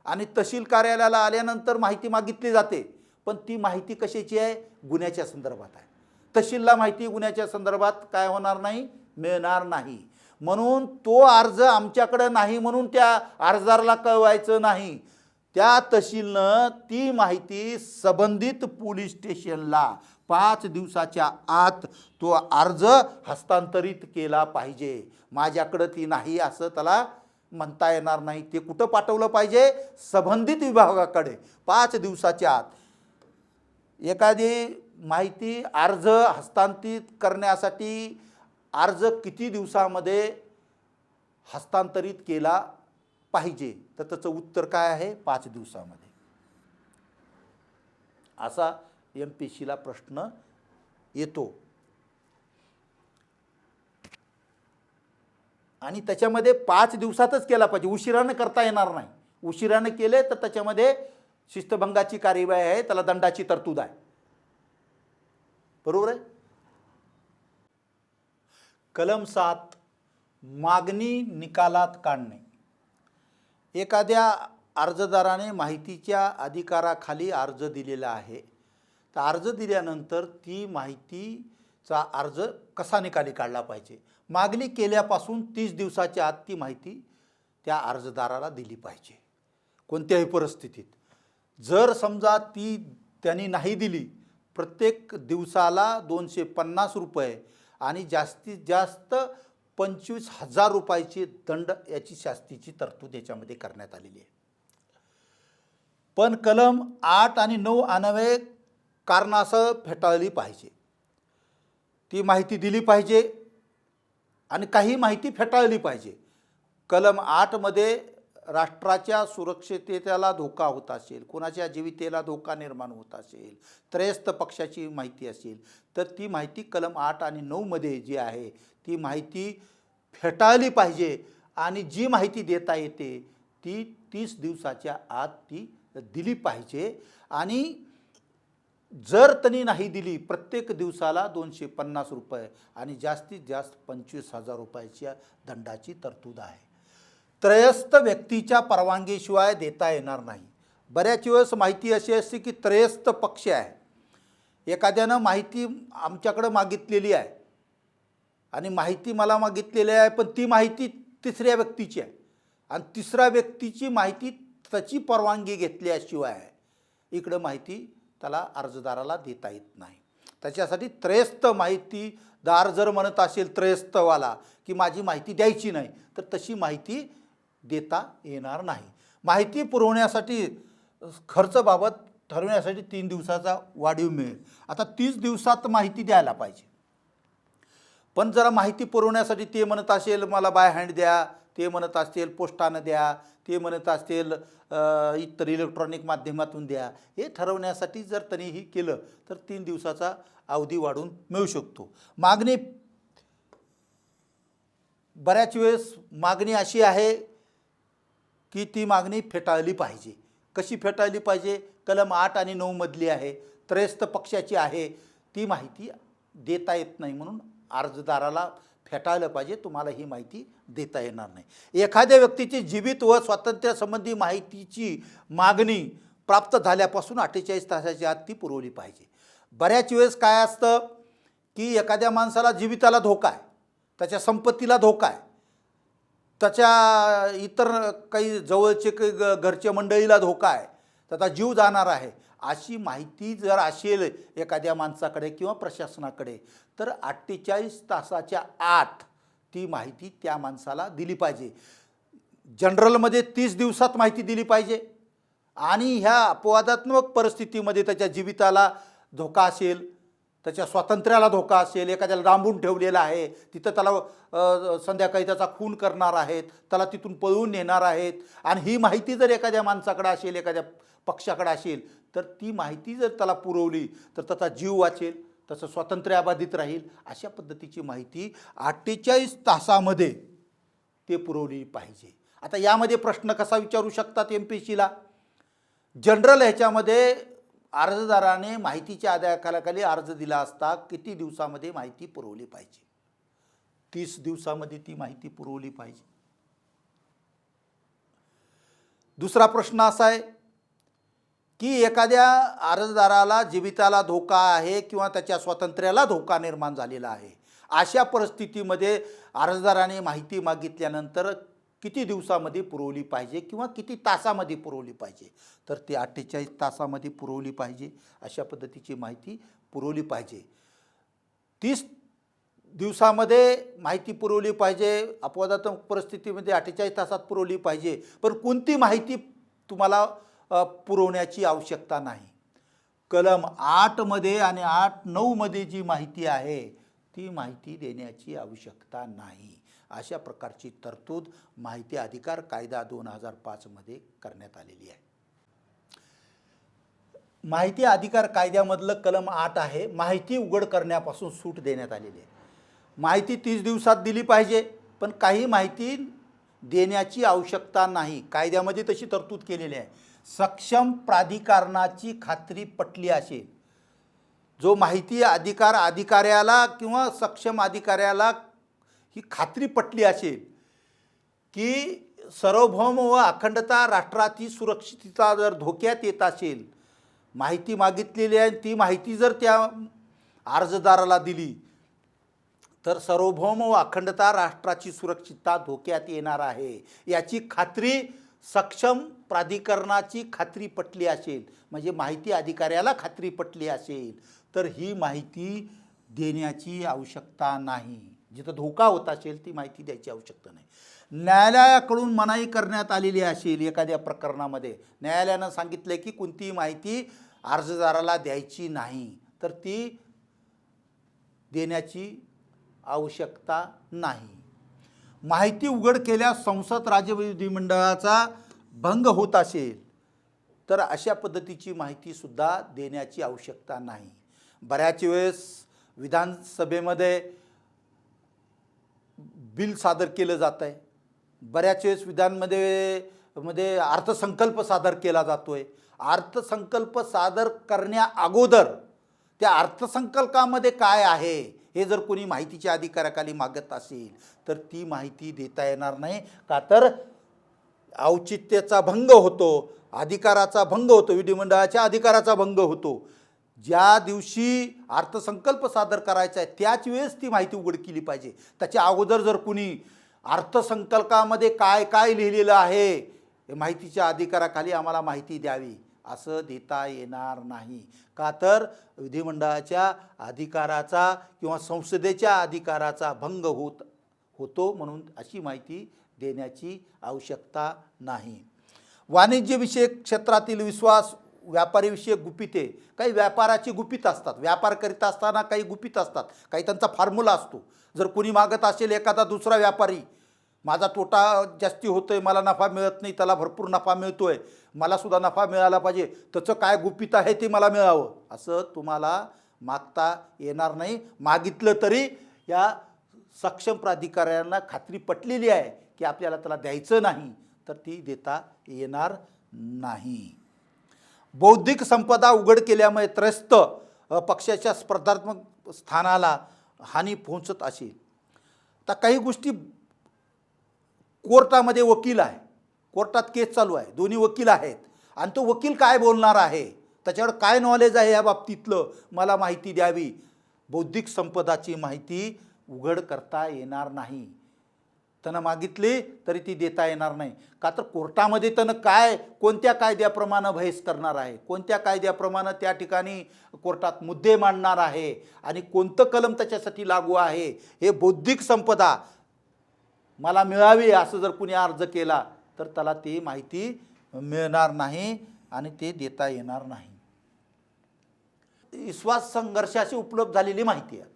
आणि तहसील कार्यालयाला आल्यानंतर माहिती मागितली जाते, पण ती माहिती कशाची आहे? गुन्ह्याच्या संदर्भात आहे. तहसीलला माहिती गुन्ह्याच्या संदर्भात काय होणार नाही? मिळणार नाही. म्हणून तो अर्ज आमच्याकडे नाही म्हणून त्या अर्जदाराला कळवायचं नाही. त्या तहसीलनं ती माहिती संबंधित पोलीस स्टेशनला 5 दिवसाच्या आत तो अर्ज हस्तांतरित केला पाहिजे. माझ्याकडं ती नाही असं त्याला म्हणता येणार नाही. ते कुठं पाठवलं पाहिजे? संबंधित विभागाकडे 5 दिवसाच्या आत. एखादी माहिती अर्ज हस्तांतरित करण्यासाठी अर्ज किती दिवसामध्ये हस्तांतरित केला पाहिजे? तर त्याचं उत्तर काय आहे? 5 दिवसामध्ये. असा MPSCला प्रश्न येतो. आणि त्याच्यामध्ये 5 दिवसातच केला पाहिजे, उशिराने करता येणार नाही. उशिराने केले तर त्याच्यामध्ये शिस्तभंगाची कार्यवाही आहे, त्याला दंडाची तरतूद आहे. बरोबर आहे? कलम 7 मागणी निकालात काढणे. एखाद्या अर्जदाराने माहितीच्या अधिकाराखाली अर्ज दिलेला आहे, तर अर्ज दिल्यानंतर ती माहितीचा अर्ज कसा निकाली काढला पाहिजे? मागणी केल्यापासून 30 दिवसाच्या आत ती माहिती त्या अर्जदाराला दिली पाहिजे. कोणत्याही परिस्थितीत जर समजा ती त्यांनी नाही दिली, प्रत्येक दिवसाला 250 रुपये आणि जास्तीत जास्त 25,000 रुपयाची दंड याची शास्तीची तरतूद याच्यामध्ये करण्यात आलेली आहे. पण कलम 8 आणि 9 अन्वये कारणासह फेटाळली पाहिजे, ती माहिती दिली पाहिजे आणि काही माहिती फेटाळली पाहिजे. कलम 8मध्ये राष्ट्राच्या सुरक्षिततेला धोका होत असेल, कोणाच्या जीवितेला धोका निर्माण होत असेल, त्रयस्थ पक्षाची माहिती असेल, तर ती माहिती कलम 8 आणि 9मध्ये जी आहे ती माहिती फेटाळली पाहिजे आणि जी माहिती देता येते ती 30 दिवसाच्या आत ती दिली पाहिजे. आणि जर त्यांनी नाही दिली, प्रत्येक दिवसाला 250 रुपये आणि जास्तीत जास्त 25,000 रुपयाच्या दंडाची तरतूद आहे. त्रयस्थ व्यक्तीच्या परवानगीशिवाय देता येणार नाही. बऱ्याच वेळेस माहिती अशी असते की त्रयस्थ पक्ष आहे, एखाद्यानं माहिती आमच्याकडं मागितलेली आहे आणि माहिती मला मागितलेली आहे, पण ती माहिती तिसऱ्या व्यक्तीची आहे आणि तिसऱ्या व्यक्तीची माहिती त्याची परवानगी घेतल्याशिवाय इकडं माहिती त्याला अर्जदाराला देता येत नाही. त्याच्यासाठी त्रयस्थ माहितीदार जर म्हणत असेल त्रयस्थवाला की माझी माहिती द्यायची नाही, तर तशी माहिती देता येणार नाही. माहिती पुरवण्यासाठी खर्चाबाबत ठरवण्यासाठी 3 दिवसाचा वाढीव मिळेल. आता 30 दिवसात माहिती द्यायला पाहिजे, पण जरा माहिती पुरवण्यासाठी ते म्हणत असेल मला बाय हँड द्या, ते म्हणत असतील पोस्टानं द्या, ते म्हणत असतील इतर इलेक्ट्रॉनिक माध्यमातून द्या, हे ठरवण्यासाठी जर त्यांनी ही केलं तर 3 दिवसाचा अवधी वाढून मिळू शकतो. मागणी बऱ्याच वेळेस मागणी अशी आहे की ती मागणी फेटाळली पाहिजे. कशी फेटाळली पाहिजे? कलम 8 आणि 9मधली आहे, त्रयस्थ पक्षाची आहे, ती माहिती देता येत नाही म्हणून अर्जदाराला फेटाळलं पाहिजे, तुम्हाला ही माहिती देता येणार नाही. एखाद्या व्यक्तीची जीवित व स्वातंत्र्यासंबंधी माहितीची मागणी प्राप्त झाल्यापासून 48 तासाच्या आत ती पुरवली पाहिजे. बऱ्याच वेळेस काय असतं की एखाद्या माणसाला जीविताला धोका आहे, त्याच्या संपत्तीला धोका आहे, त्याच्या इतर काही जवळचे काही घरच्या मंडळीला धोका आहे, त्याचा जीव जाणार आहे, अशी माहिती जर असेल एखाद्या माणसाकडे किंवा प्रशासनाकडे, तर 48 तासाच्या आत ती माहिती त्या माणसाला दिली पाहिजे. जनरलमध्ये 30 दिवसात माहिती दिली पाहिजे आणि ह्या अपवादात्मक परिस्थितीमध्ये त्याच्या जीविताला धोका असेल, त्याच्या स्वातंत्र्याला धोका असेल, एखाद्याला डांबून ठेवलेला आहे, तिथं त्याला संध्याकाळी त्याचा खून करणार आहेत, त्याला तिथून पळवून नेणार आहेत, आणि ही माहिती जर एखाद्या माणसाकडे असेल, एखाद्या पक्षाकडे असेल, तर ती माहिती जर त्याला पुरवली तर त्याचा जीव वाचेल, त्याचं स्वातंत्र्य अबाधित राहील. अशा पद्धतीची माहिती 48 तासामध्ये ते पुरवली पाहिजे. आता यामध्ये प्रश्न कसा विचारू शकतात MPSCला? जनरल ह्याच्यामध्ये अर्जदाराने माहितीच्या आधाराखाली अर्ज दिला असता किती दिवसामध्ये माहिती पुरवली पाहिजे? 30 दिवसामध्ये ती माहिती पुरवली पाहिजे. दुसरा प्रश्न असा आहे की एखाद्या अर्जदाराला जीविताला धोका आहे किंवा त्याच्या स्वातंत्र्याला धोका निर्माण झालेला आहे, अशा परिस्थितीमध्ये अर्जदाराने माहिती मागितल्यानंतर किती दिवसामध्ये पुरवली पाहिजे किंवा किती तासामध्ये पुरवली पाहिजे? तर ती 48 तासामध्ये पुरवली पाहिजे. अशा पद्धतीची माहिती पुरवली पाहिजे. 30 दिवसामध्ये माहिती पुरवली पाहिजे, अपवादात्मक परिस्थितीमध्ये 48 तासात पुरवली पाहिजे. पण कोणती माहिती तुम्हाला पुरवण्याची आवश्यकता नाही? कलम 8मध्ये आणि 8-9मध्ये जी माहिती आहे ती माहिती देण्याची आवश्यकता नाही. अशा प्रकारची तरतूद माहिती अधिकार कायदा 2005मध्ये करण्यात आलेली आहे. माहिती अधिकार कायद्यामधलं कलम 8 आहे, माहिती उघड करण्यापासून सूट देण्यात आलेली आहे. माहिती 30 दिवसात दिली पाहिजे, पण काही माहिती देण्याची आवश्यकता नाही. कायद्यामध्ये तशी तरतूद केलेली आहे. सक्षम प्राधिकरणाची खात्री पटली असेल, जो माहिती अधिकाऱ्याला किंवा सक्षम अधिकाऱ्याला ही खात्री पटली असेल की सार्वभौम व अखंडता राष्ट्राची सुरक्षितता जर धोक्यात येत असेल, माहिती मागितलेली आहे ती माहिती जर त्या अर्जदाराला दिली तर सार्वभौम व अखंडता राष्ट्राची सुरक्षितता धोक्यात येणार आहे, याची खात्री सक्षम प्राधिकरणाची खात्री पटली असेल, म्हणजे माहिती अधिकाऱ्याला खात्री पटली असेल, तर ही माहिती देण्याची आवश्यकता नाही. जिथं धोका होत असेल ती माहिती द्यायची आवश्यकता नाही. न्यायालयाकडून मनाई करण्यात आलेली असेल, एखाद्या प्रकरणामध्ये न्यायालयानं सांगितलं की कोणतीही माहिती अर्जदाराला द्यायची नाही तर ती देण्याची आवश्यकता नाही. माहिती उघड केल्यास संसद राज्य विधिमंडळाचा भंग होत असेल तर अशा पद्धतीची माहितीसुद्धा देण्याची आवश्यकता नाही. बऱ्याच वेळेस विधानसभेमध्ये बिल सादर केलं जात आहे, बऱ्याच वेळेस मध्ये अर्थसंकल्प सादर केला जातो आहे. अर्थसंकल्प सादर करण्या अगोदर त्या अर्थसंकल्पामध्ये काय आहे हे जर कोणी माहितीच्या अधिकाराखाली मागत असेल तर ती माहिती देता येणार नाही. का तर औचित्याचा भंग होतो, अधिकाराचा भंग होतो, विधिमंडळाच्या अधिकाराचा भंग होतो. ज्या दिवशी अर्थसंकल्प सादर करायचा आहे त्याच वेळेस ती माहिती उघड केली पाहिजे. त्याच्या अगोदर जर कुणी अर्थसंकल्पामध्ये काय काय लिहिलेलं आहे हे माहितीच्या अधिकाराखाली आम्हाला माहिती द्यावी असं देता येणार नाही. का तर विधिमंडळाच्या अधिकाराचा किंवा संसदेच्या अधिकाराचा भंग होतो म्हणून अशी माहिती देण्याची आवश्यकता नाही. वाणिज्यविषयक क्षेत्रातील विश्वास, व्यापारीविषयक गुपिते, काही व्यापाराची गुपित असतात, व्यापार करीत असताना काही गुपित असतात, काही त्यांचा फॉर्म्युला असतो. जर कोणी मागत असेल एखादा दुसरा व्यापारी, माझा तोटा जास्ती होतोय, मला नफा मिळत नाही, त्याला भरपूर नफा मिळतोय, मला सुद्धा नफा मिळाला पाहिजे, त्याचं काय गुपित आहे ते मला मिळावं, असं तुम्हाला मागता येणार नाही. मागितलं तरी या सक्षम प्राधिकाऱ्यांना खात्री पटलेली आहे की आपल्याला त्याला द्यायचं नाही तर ती देता येणार नाही. बौद्धिक संपदा उघड केल्यामुळे त्रस्त पक्षाच्या स्पर्धात्मक स्थानाला हानी पोहोचत असेल तर काही गोष्टी कोर्टामध्ये वकील आहे, कोर्टात केस चालू आहे, दोन्ही वकील आहेत आणि तो वकील काय बोलणार आहे, त्याच्यावर काय नॉलेज आहे या बाबतीतलं मला माहिती द्यावी. बौद्धिक संपदाची माहिती उघड करता येणार नाही. त्यानं मागितली तरी ती देता येणार नाही. का तर कोर्टामध्ये त्यानं काय कोणत्या कायद्याप्रमाणे बहस करणार आहे, कोणत्या कायद्याप्रमाणे त्या ठिकाणी कोर्टात मुद्दे मांडणार आहे आणि कोणतं कलम त्याच्यासाठी लागू आहे हे बौद्धिक संपदा मला मिळावी असं जर कुणी अर्ज केला तर त्याला ती माहिती मिळणार नाही आणि ते देता येणार नाही. विश्वास संघर्षाशी उपलब्ध झालेली माहिती आहे.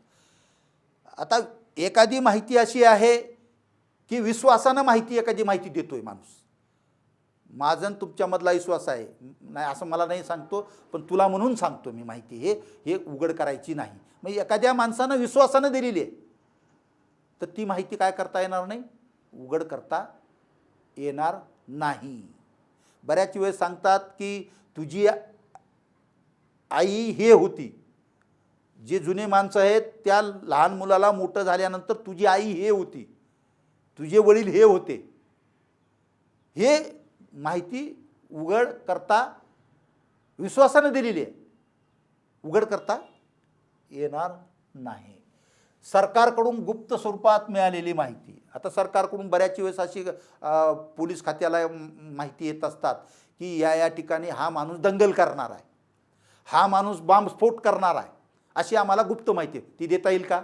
आता एखादी माहिती अशी आहे की विश्वासानं एखादी माहिती देतोय माणूस, माझा तुमच्यामधला विश्वास आहे नाही असं मला नाही सांगतो, पण तुला म्हणून सांगतो मी माहिती हे उघड करायची नाही. मग एखाद्या माणसानं विश्वासानं दिलेली आहे तर ती माहिती काय करता येणार नाही, उघड करता येणार नाही. बऱ्याच वेळेस सांगतात की तुझी आई हे होती, जे जुने माणसं आहेत त्या लहान मुलाला मोठं झाल्यानंतर तुझी आई हे होती, तुझे वडील हे होते, हे माहिती उघड करता विश्वासाने दिलेली आहे, उघड करता येणार नाही. सरकारकडून गुप्त स्वरूपात मिळालेली माहिती, आता सरकारकडून बऱ्याच वेळेस अशी पोलीस खात्याला माहिती येत असतात की या ठिकाणी हा माणूस दंगल करणार आहे, हा माणूस बॉम्बस्फोट करणार आहे, अशी आम्हाला गुप्त माहिती आहे, ती देता येईल का?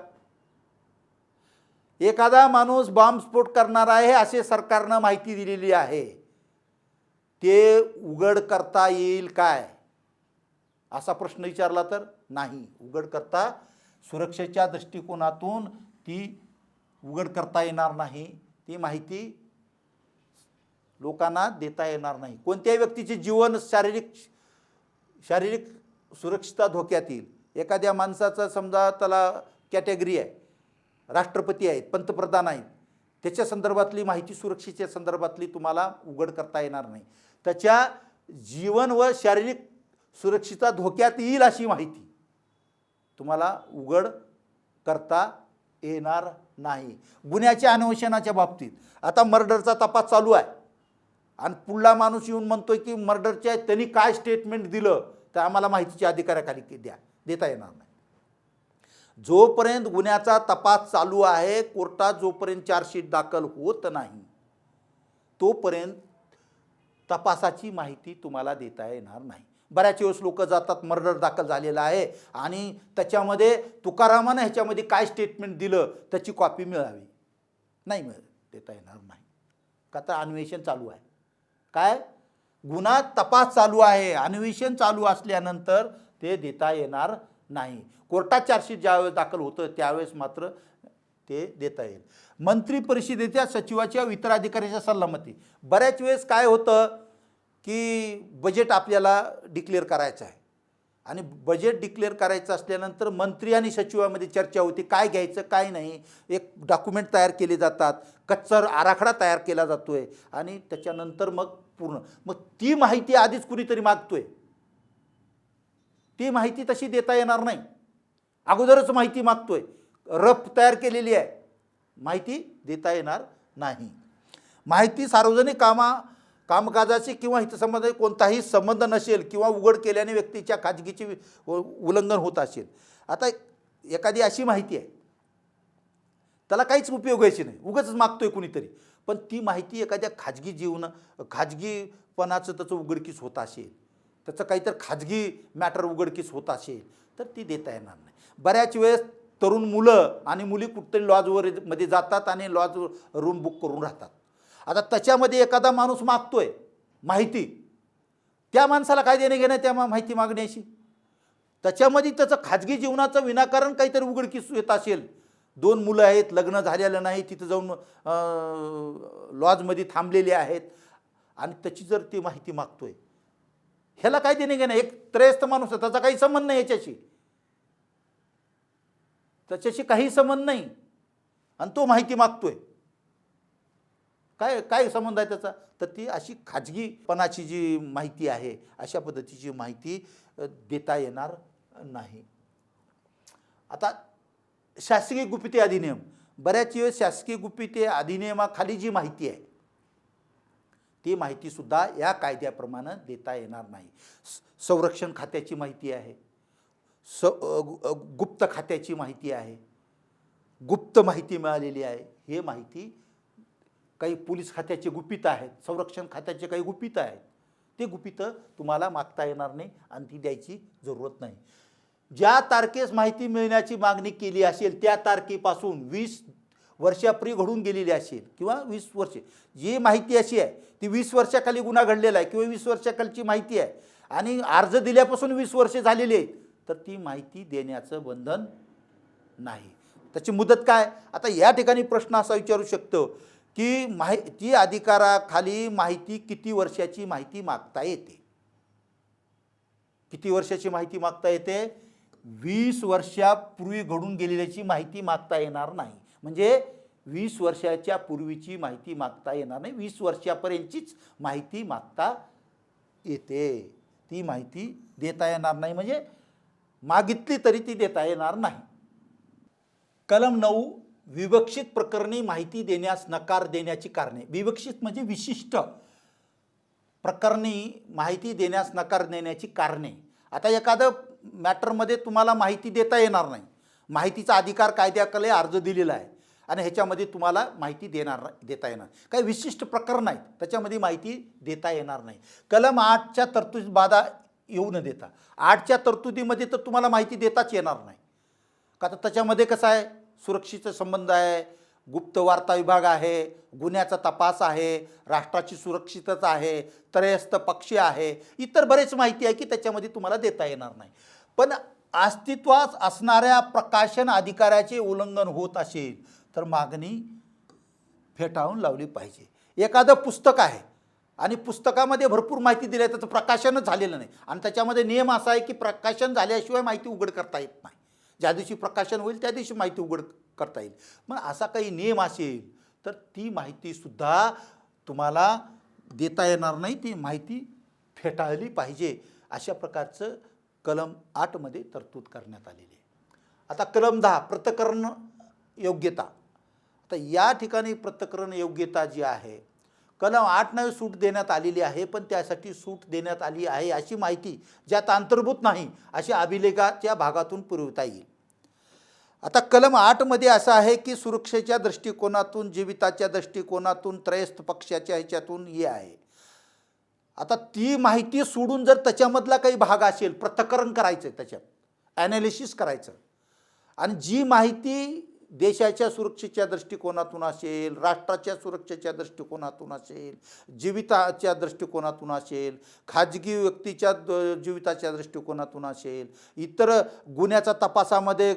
एखादा माणूस बॉम्बस्फोट करणार आहे असे सरकारनं माहिती दिलेली आहे, ते उघड करता येईल काय असा प्रश्न विचारला तर नाही, उघड करता सुरक्षेच्या दृष्टिकोनातून ती उघड करता येणार नाही, ती माहिती लोकांना देता येणार नाही. कोणत्याही व्यक्तीचे जीवन शारीरिक सुरक्षितता धोक्यात येईल. एखाद्या माणसाचा समजा त्याला कॅटेगरी आहे, राष्ट्रपती आहेत, पंतप्रधान आहेत, त्याच्या संदर्भातली माहिती सुरक्षेच्या संदर्भातली तुम्हाला उघड करता येणार नाही. त्याच्या जीवन व शारीरिक सुरक्षितता धोक्यात येईल अशी माहिती तुम्हाला उघड करता येणार नाही. गुन्ह्याच्या अन्वेषणाच्या बाबतीत आता मर्डरचा तपास चालू आहे आणि पुढला माणूस येऊन म्हणतोय की मर्डरच्या त्यांनी काय स्टेटमेंट दिलं तर आम्हाला माहितीच्या अधिकाराखाली देता येणार नाही. जोपर्यंत गुन्ह्याचा तपास चालू आहे, कोर्टात जोपर्यंत चार्जशीट दाखल होत नाही तोपर्यंत तपासाची माहिती तुम्हाला देता येणार नाही. बऱ्याच वेळेस लोक जातात, मर्डर दाखल झालेला आहे आणि त्याच्यामध्ये तुकारामानं ह्याच्यामध्ये काय स्टेटमेंट दिलं त्याची कॉपी मिळावी, नाही देता येणार नाही. का तर अन्वेषण चालू आहे. काय गुन्हा तपास चालू आहे, अन्वेषण चालू असल्यानंतर ते देता येणार नाही. कोर्टात चार्जशीट ज्यावेळेस दाखल होतं त्यावेळेस मात्र ते देता येईल. मंत्री परिषदेच्या सचिवाच्या इतर अधिकाऱ्याच्या सल्लामती. बऱ्याच वेळेस काय होतं की बजेट आपल्याला डिक्लेअर करायचं आहे आणि बजेट डिक्लेअर करायचं असल्यानंतर मंत्री आणि सचिवामध्ये चर्चा होती, काय घ्यायचं काय नाही. एक डॉक्युमेंट तयार केले जातात, कच्चा आराखडा तयार केला जातो आहे आणि त्याच्यानंतर मग ती माहिती आधीच कुणीतरी मागतोय, ती माहिती तशी देता येणार नाही. अगोदरच माहिती मागतोय, रफ तयार केलेली आहे, माहिती देता येणार नाही. माहिती सार्वजनिक कामकाजाशी किंवा हितसंबंधाशी कोणताही संबंध नसेल किंवा उघड केल्याने व्यक्तीच्या खाजगीचे उल्लंघन होत असेल. आता एखादी अशी माहिती आहे त्याला काहीच उपयोगाची नाही, उगाच मागतोय कुणीतरी, पण ती माहिती एखाद्या खाजगीपणाचं त्याचं उघडकीस होत असेल, त्याचं काहीतरी खाजगी मॅटर उघडकीस होत असेल तर ती देता येणार नाही. बऱ्याच वेळेस तरुण मुलं आणि मुली कुठतरी लॉजमध्ये जातात आणि लॉज रूम बुक करून राहतात. आता त्याच्यामध्ये एखादा माणूस मागतोय माहिती, त्या माणसाला काय देणे घेणं त्या माहिती मागण्याशी. त्याच्यामध्ये त्याचं खाजगी जीवनाचं विनाकारण काहीतरी उघडकीस येत असेल, 2 मुलं आहेत, लग्न झालेलं नाही, तिथं जाऊन लॉजमध्ये थांबलेले आहेत आणि त्याची जर ती माहिती मागतोय, ह्याला काय देणे घेणं. एक त्रयस्थ माणूस आहे, त्याचा काही संबंध नाही त्याच्याशी काही संबंध नाही आणि तो माहिती मागतोय, काय संबंध आहे त्याचा. तर ती अशी खाजगीपणाची जी माहिती आहे अशा पद्धतीची माहिती देता येणार नाही. आता शासकीय गुप्तते अधिनियम. बऱ्याच वेळेस शासकीय गुप्तते अधिनियमाखाली जी माहिती आहे ती माहितीसुद्धा या कायद्याप्रमाणे देता येणार नाही. संरक्षण खात्याची माहिती आहे, गुप्त खात्याची माहिती आहे, गुप्त माहिती मिळालेली आहे. हे माहिती काही पोलीस खात्याचे गुपित आहेत, संरक्षण खात्याचे काही गुपित आहेत, ते गुपित तुम्हाला मागता येणार नाही आणि ती द्यायची जरूरत नाही. ज्या तारखेस माहिती मिळण्याची मागणी केली असेल त्या तारखेपासून 20 वर्षापूर्वी घडून गेलेली असेल किंवा 20 वर्षे, जी माहिती अशी आहे ती 20 वर्षाखाली गुन्हा घडलेला आहे किंवा 20 वर्षाखालची माहिती आहे आणि अर्ज दिल्यापासून 20 वर्षे झालेली आहेत, तर ती माहिती देण्याचं बंधन नाही. त्याची मुदत काय. आता या ठिकाणी प्रश्न असा विचारू शकतो की माहिती अधिकाराखाली माहिती किती वर्षाची माहिती मागता येते. किती वर्षाची माहिती मागता येते. 20 वर्षापूर्वी घडून गेलेल्याची माहिती मागता येणार नाही. म्हणजे 20 वर्षाच्या पूर्वीची माहिती मागता येणार नाही, 20 वर्षापर्यंतचीच माहिती मागता येते. ती माहिती देता येणार नाही, म्हणजे मागितली तरी ती देता येणार नाही. कलम 9 विवक्षित प्रकरणी माहिती देण्यास नकार देण्याची कारणे. विवक्षित म्हणजे विशिष्ट प्रकरणी माहिती देण्यास नकार देण्याची कारणे. आता एखादं मॅटरमध्ये तुम्हाला माहिती देता येणार नाही, माहितीचा अधिकार कायद्याखाली अर्ज दिलेला आहे आणि ह्याच्यामध्ये तुम्हाला माहिती देता येणार काही विशिष्ट प्रकरण आहेत, त्याच्यामध्ये माहिती देता येणार नाही. कलम 8च्या तरतुदी बाधा येऊ न देता. 8च्या तरतुदीमध्ये तर तुम्हाला माहिती देताच येणार नाही, का तर त्याच्यामध्ये कसं आहे, सुरक्षेचा संबंध आहे, गुप्त वार्ता विभाग आहे, गुन्ह्याचा तपास आहे, राष्ट्राची सुरक्षितता आहे, त्रयस्थ पक्षी आहे, इतर बरेच माहिती आहे की त्याच्यामध्ये तुम्हाला देता येणार नाही. पण अस्तित्वात असणाऱ्या प्रकाशन अधिकाराचे उल्लंघन होत असेल तर मागणी फेटाळून लावली पाहिजे. एखादं पुस्तक आहे आणि पुस्तकामध्ये भरपूर माहिती दिली आहे, त्याचं प्रकाशनच झालेलं नाही आणि त्याच्यामध्ये नियम असा आहे की प्रकाशन झाल्याशिवाय माहिती उघड करता येत नाही. ज्या दिवशी प्रकाशन होईल त्या दिवशी माहिती उघड करता येईल. मग असा काही नियम असेल तर ती माहितीसुद्धा तुम्हाला देता येणार नाही, ती माहिती फेटाळली पाहिजे. अशा प्रकारचं कलम 8मध्ये तरतूद करण्यात आलेली आहे. आता कलम 10 पृथक्करण योग्यता. आता या ठिकाणी पृथक्करण योग्यता जी आहे कलम 8 सूट देण्यात आलेली आहे, पण त्यासाठी सूट देण्यात आली आहे अशी माहिती ज्यात अंतर्भूत नाही अशा अभिलेखाच्या भागातून पुरवता येईल. आता कलम 8मध्ये असं आहे की सुरक्षेच्या दृष्टिकोनातून, जीविताच्या दृष्टिकोनातून, त्रयस्थ पक्षाच्या ह्याच्यातून हे आहे. आता ती माहिती सोडून जर त्याच्यामधला काही भाग असेल, पृथक्करण करायचं, त्याच्यात ॲनालिसिस करायचं आणि जी माहिती देशाच्या सुरक्षेच्या दृष्टिकोनातून असेल, राष्ट्राच्या सुरक्षेच्या दृष्टिकोनातून असेल, जीविताच्या दृष्टिकोनातून असेल, खाजगी व्यक्तीच्या जीविताच्या दृष्टिकोनातून असेल, इतर गुन्ह्याचा तपासामध्ये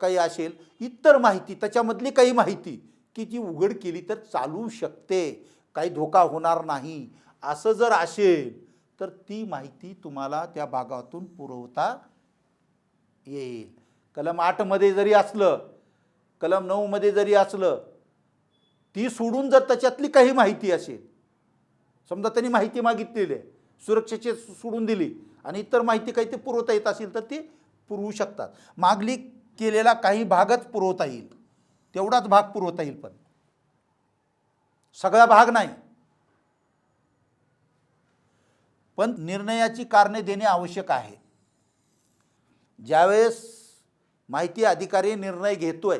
काही असेल, इतर माहिती त्याच्यामधली काही माहिती की जी उघड केली तर चालू शकते, काही धोका होणार नाही, असं जर असेल तर ती माहिती तुम्हाला त्या भागातून पुरवता येईल. कलम 8मध्ये जरी असलं, कलम 9मध्ये जरी असलं, ती सोडून जर त्याच्यातली काही माहिती असेल, समजा त्यांनी माहिती मागितलेली आहे, सुरक्षेची सोडून दिली आणि इतर माहिती काही ते पुरवता येत असेल तर ती पुरवू शकतात. मागणी केलेला काही भागच पुरवता येईल, तेवढाच भाग पुरवता येईल, पण सगळा भाग नाही. पण निर्णयाची कारणे देणे आवश्यक आहे. ज्यावेळेस माहिती अधिकारी निर्णय घेतोय,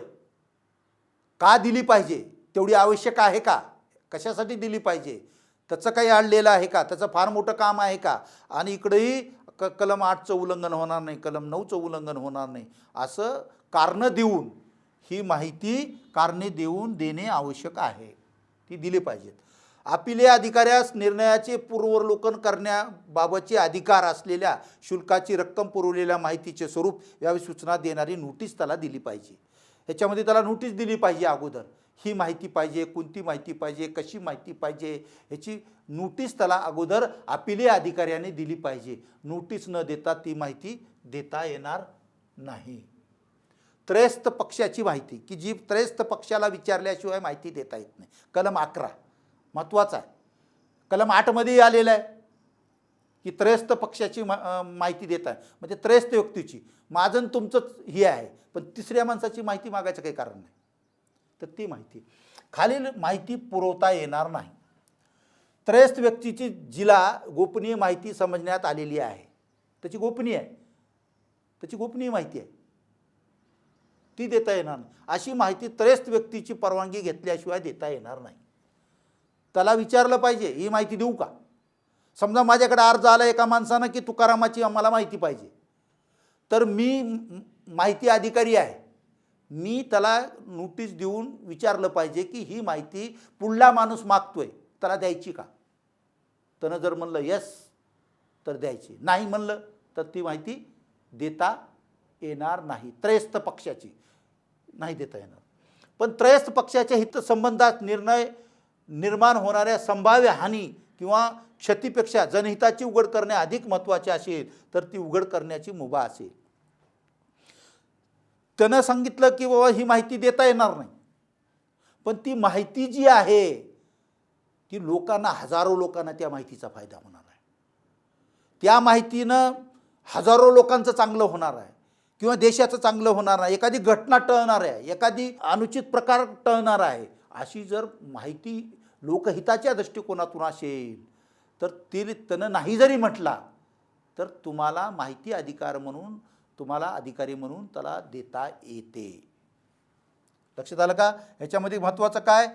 का दिली पाहिजे, तेवढी आवश्यक आहे का, कशासाठी दिली पाहिजे, त्याचं काही अडलेलं आहे का, त्याचं फार मोठं काम आहे का, आणि इकडेही कलम 8चं उल्लंघन होणार नाही, कलम 9चं उल्लंघन होणार नाही, असं कारणं देऊन ही माहिती कारणे देऊन देणे आवश्यक आहे, ती दिली पाहिजेत. अपिले अधिकाऱ्यास निर्णयाचे पूर्वावलोकन करण्याबाबतचे अधिकार असलेल्या शुल्काची रक्कम पुरवलेल्या माहितीचे स्वरूप यावेळी सूचना देणारी नोटीस त्याला दिली पाहिजे. ह्याच्यामध्ये त्याला नोटीस दिली पाहिजे अगोदर, ही माहिती पाहिजे, कोणती माहिती पाहिजे, कशी माहिती पाहिजे, ह्याची नोटीस त्याला अगोदर अपिले अधिकाऱ्याने दिली पाहिजे. नोटीस न देता ती माहिती देता येणार नाही. त्रयस्थ पक्षाची माहिती की जी त्रयस्थ पक्षाला विचारल्याशिवाय माहिती देता येत नाही. कलम 11 महत्त्वाचा आहे. कलम 8मध्ये आलेलं आहे की त्रयस्थ पक्षाची माहिती देत आहे, म्हणजे त्रयस्थ व्यक्तीची, माझं आणि तुमचंच ही आहे, पण तिसऱ्या माणसाची माहिती मागायचं काही कारण नाही. तर ती माहिती खालील माहिती पुरवता येणार नाही. त्रयस्थ व्यक्तीची जिला गोपनीय माहिती समजण्यात आलेली आहे, त्याची गोपनीय आहे, त्याची गोपनीय माहिती आहे, ती देता येणार नाही. अशी माहिती त्रयस्थ व्यक्तीची परवानगी घेतल्याशिवाय देता येणार नाही. त्याला विचारलं पाहिजे, ही माहिती देऊ का. समजा माझ्याकडे अर्ज आला एका माणसानं की तुकारामाची आम्हाला माहिती पाहिजे, तर मी माहिती अधिकारी आहे, मी त्याला नोटीस देऊन विचारलं पाहिजे की ही माहिती पुढला माणूस मागतोय, त्याला द्यायची का. त्यानं जर म्हणलं यस तर द्यायची, नाही म्हणलं तर ती माहिती देता येणार नाही. त्रयस्थ पक्षाची नाही देता येणार. पण त्रयस्थ पक्षाच्या हितसंबंधात निर्माण होणाऱ्या संभाव्य हानी किंवा क्षतीपेक्षा जनहिताची उघड करणे अधिक महत्त्वाचे असेल तर ती उघड करण्याची मुभा असेल. त्यानं सांगितलं की बाबा ही माहिती देता येणार नाही, पण ती माहिती जी आहे ती लोकांना, हजारो लोकांना त्या माहितीचा फायदा होणार आहे. त्या माहितीनं हजारो लोकांचं चांगलं होणार आहे किंवा देशाचं चांगलं होणार आहे, एखादी घटना टळणार आहे, एखादी अनुचित प्रकार टळणार आहे. अशी जर माहिती लोकहिताच्या दृष्टिकोनातून असेल तर त्यानं नाही जरी म्हटला तर तुम्हाला माहिती अधिकार म्हणून, तुम्हाला अधिकारी म्हणून त्याला देता येते. लक्षात आलं का. ह्याच्यामध्ये महत्त्वाचं काय,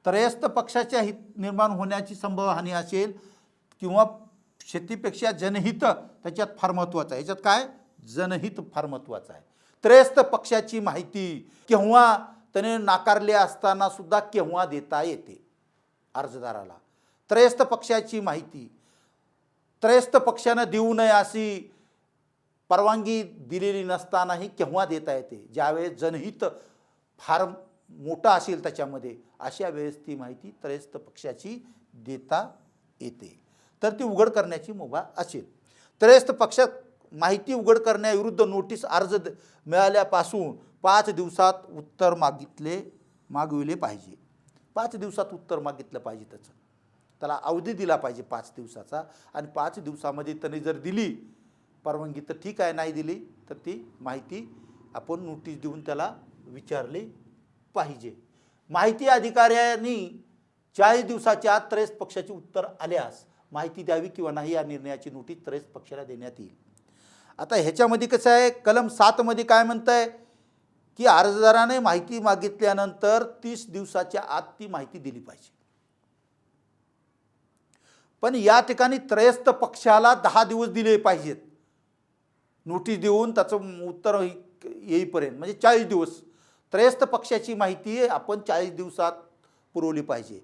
त्रयस्थ पक्षाच्या हित निर्माण होण्याची संभाव्य हानी असेल किंवा क्षतीपेक्षा जनहित त्याच्यात फार महत्त्वाचं आहे. ह्याच्यात काय, जनहित फार महत्त्वाचं आहे. त्रयस्थ पक्षाची माहिती केव्हा त्याने नाकारले असताना सुद्धा केव्हा देता येते अर्जदाराला. त्रयस्थ पक्षाची माहिती त्रयस्थ पक्षानं देऊ नये अशी परवानगी दिलेली नसतानाही केव्हा देता येते, ज्यावेळेस जनहित फार मोठा असेल त्याच्यामध्ये, अशा वेळेस ती माहिती त्रयस्थ पक्षाची देता येते, तर ती उघड करण्याची मुभा असेल. त्रयस्थ पक्षात माहिती उघड करण्याविरुद्ध नोटीस अर्ज मिळाल्यापासून 5 दिवसात उत्तर मागविले पाहिजे. 5 दिवसात उत्तर मागितलं पाहिजे, त्याला अवधी दिला पाहिजे 5 दिवसाचा, आणि 5 दिवसामध्ये त्याने जर दिली परवानगी तर ठीक आहे, नाही दिली तर ती माहिती आपण नोटीस देऊन त्याला विचारली पाहिजे. माहिती अधिकाऱ्यांनी 40 दिवसाच्या आत त्रयस्थ पक्षाचे उत्तर आल्यास माहिती द्यावी किंवा नाही या निर्णयाची नोटीस त्रयस्थ पक्षाला देण्यात येईल. आता ह्याच्यामध्ये कसं आहे, कलम 7मध्ये काय म्हणतं आहे की अर्जदाराने माहिती मागितल्यानंतर 30 दिवसाच्या आत ती माहिती दिली पाहिजे. पण या ठिकाणी त्रयस्थ पक्षाला 10 दिवस दिले पाहिजेत नोटीस देऊन त्याचं उत्तर येईपर्यंत म्हणजे 40 दिवस त्रयस्थ पक्षाची माहिती आपण 40 दिवसात पुरवली पाहिजे.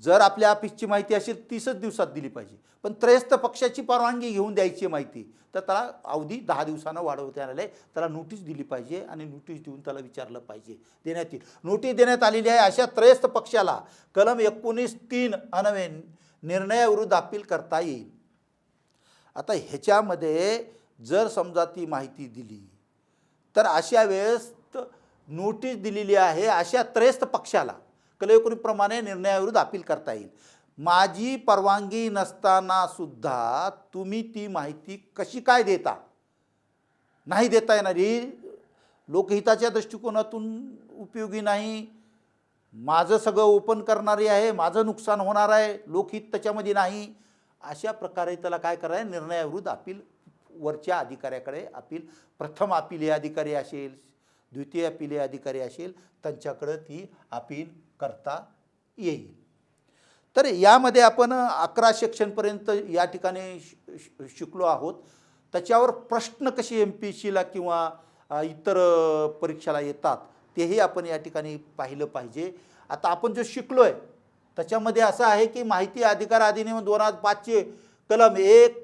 जर आपल्या ऑफिसची माहिती असेल 30च दिवसात दिली पाहिजे. पण त्रयस्थ पक्षाची परवानगी घेऊन द्यायची माहिती तर त्याला अवधी 10 दिवसांना वाढवता आलेला आहे. त्याला नोटीस दिली पाहिजे आणि नोटीस देऊन त्याला विचारलं पाहिजे. देण्यात येईल. नोटीस देण्यात आलेली आहे. अशा त्रयस्थ पक्षाला कलम 19(3) अन्वये निर्णयाविरुद्ध अपील करता येईल. आता ह्याच्यामध्ये जर समजा ती माहिती दिली तर अशा वेळेस नोटीस दिलेली आहे अशा त्रयस्थ पक्षाला कलम 19 प्रमाणे निर्णयाविरुद्ध अपील करता येईल. माझी परवानगी नसताना सुद्धा तुम्ही ती माहिती कशी काय देता? नाही देता येणार. ही लोकहिताच्या दृष्टिकोनातून उपयोगी नाही. माझं सगळं ओपन करणारी आहे, माझं नुकसान होणार आहे, लोकहित त्याच्यामध्ये नाही. अशा प्रकारे त्याला काय करायचं, निर्णयाविरुद्ध अपील वरच्या अधिकाऱ्याकडे अपील, प्रथम अपील अधिकारी असेल, द्वितीय अपील अधिकारी असेल, त्यांच्याकडे ती अपील करता येईल. तर यामध्ये आपण 11 सेक्शनपर्यंत या ठिकाणी शिकलो आहोत. त्याच्यावर प्रश्न कसे MPSCला किंवा इतर परीक्षेला येतात तेही आपण या ठिकाणी पाहिलं पाहिजे. आता आपण जो शिकलो आहे त्याच्यामध्ये असं आहे की माहिती अधिकार अधिनियम 2005चे कलम 1,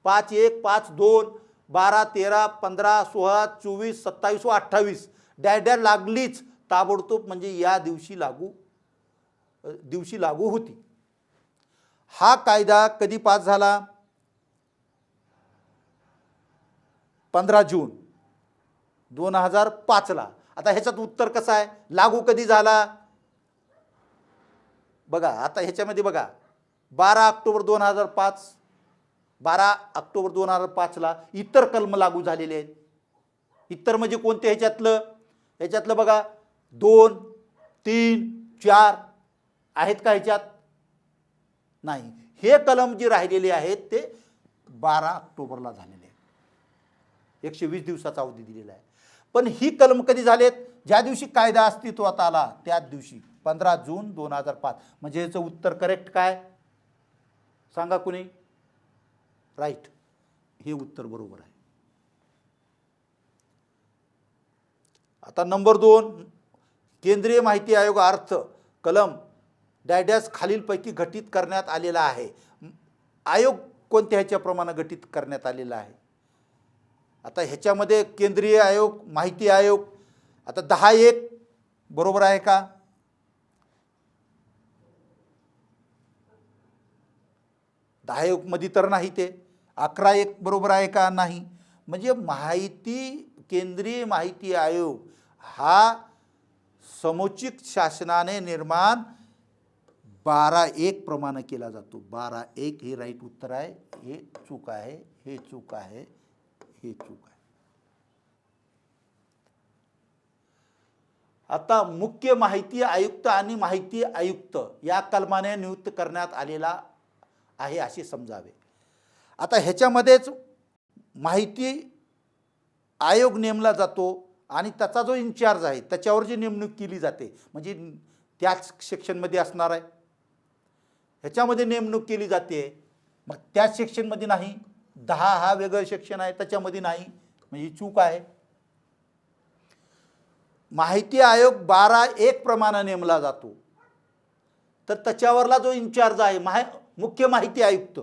5(1), 5(2), 12, 13, 15, 16, 24, 27 व 28 डॅड लागलीच ताबडतोब म्हणजे या दिवशी लागू होती. हा कायदा कधी पास झाला? 15 जून 2005ला. आता ह्याच्यात उत्तर कसं आहे, लागू कधी झाला बघा. आता ह्याच्यामध्ये बघा 12 ऑक्टोबर 2005, 12 ऑक्टोबर 2005ला इतर कलम लागू झालेले आहेत. इतर म्हणजे कोणते? ह्याच्यातलं बघा 2, 3, 4 आहेत का ह्याच्यात? नाही. हे कलम जे राहिलेले आहेत ते 12 ऑक्टोबरला झालेले आहेत. 120 दिवसाचा अवधी दिलेला आहे. पण ही कलम कधी झालेत? ज्या दिवशी कायदा अस्तित्वात आला त्याच दिवशी 15 जून 2005. म्हणजे याचं उत्तर करेक्ट काय सांगा कुणी? राईट, हे उत्तर बरोबर आहे. आता नंबर 2, केंद्रीय माहिती आयोग अर्थ कलम डॅडॅस खालीलपैकी गठीत करण्यात आलेला आहे. आयोग कोणत्या ह्याच्याप्रमाणे गठीत करण्यात आलेला आहे? आता ह्याच्यामध्ये केंद्रीय आयोग, माहिती आयोग, आता 10(1) बरोबर आहे का? 10(1) मध्ये तर नाही. ते 11(1) बरोबर आहे का? नाही. म्हणजे केंद्रीय माहिती आयोग हा समुचित शासनाने निर्माण 12(1) प्रमाणे केला जातो. 12(1) हे राईट उत्तर आहे. हे चूक आहे, हे चूक आहे, हे चूक आहे. आता मुख्य माहिती आयुक्त आणि माहिती आयुक्त या कलमाने नियुक्त करण्यात आलेला आहे असे समजावे. आता ह्याच्यामध्येच माहिती आयोग नेमला जातो आणि त्याचा जो इन्चार्ज आहे त्याच्यावर जी नेमणूक केली जाते म्हणजे त्याच सेक्शनमध्ये असणार आहे. ह्याच्यामध्ये नेमणूक केली जाते मग त्याच सेक्शनमध्ये नाही. 10 हा वेगळं सेक्शन आहे त्याच्यामध्ये नाही, म्हणजे चूक आहे. माहिती आयोग 12(1) प्रमाणे नेमला जातो तर त्याच्यावरला जो इन्चार्ज आहे मुख्य माहिती आयुक्त,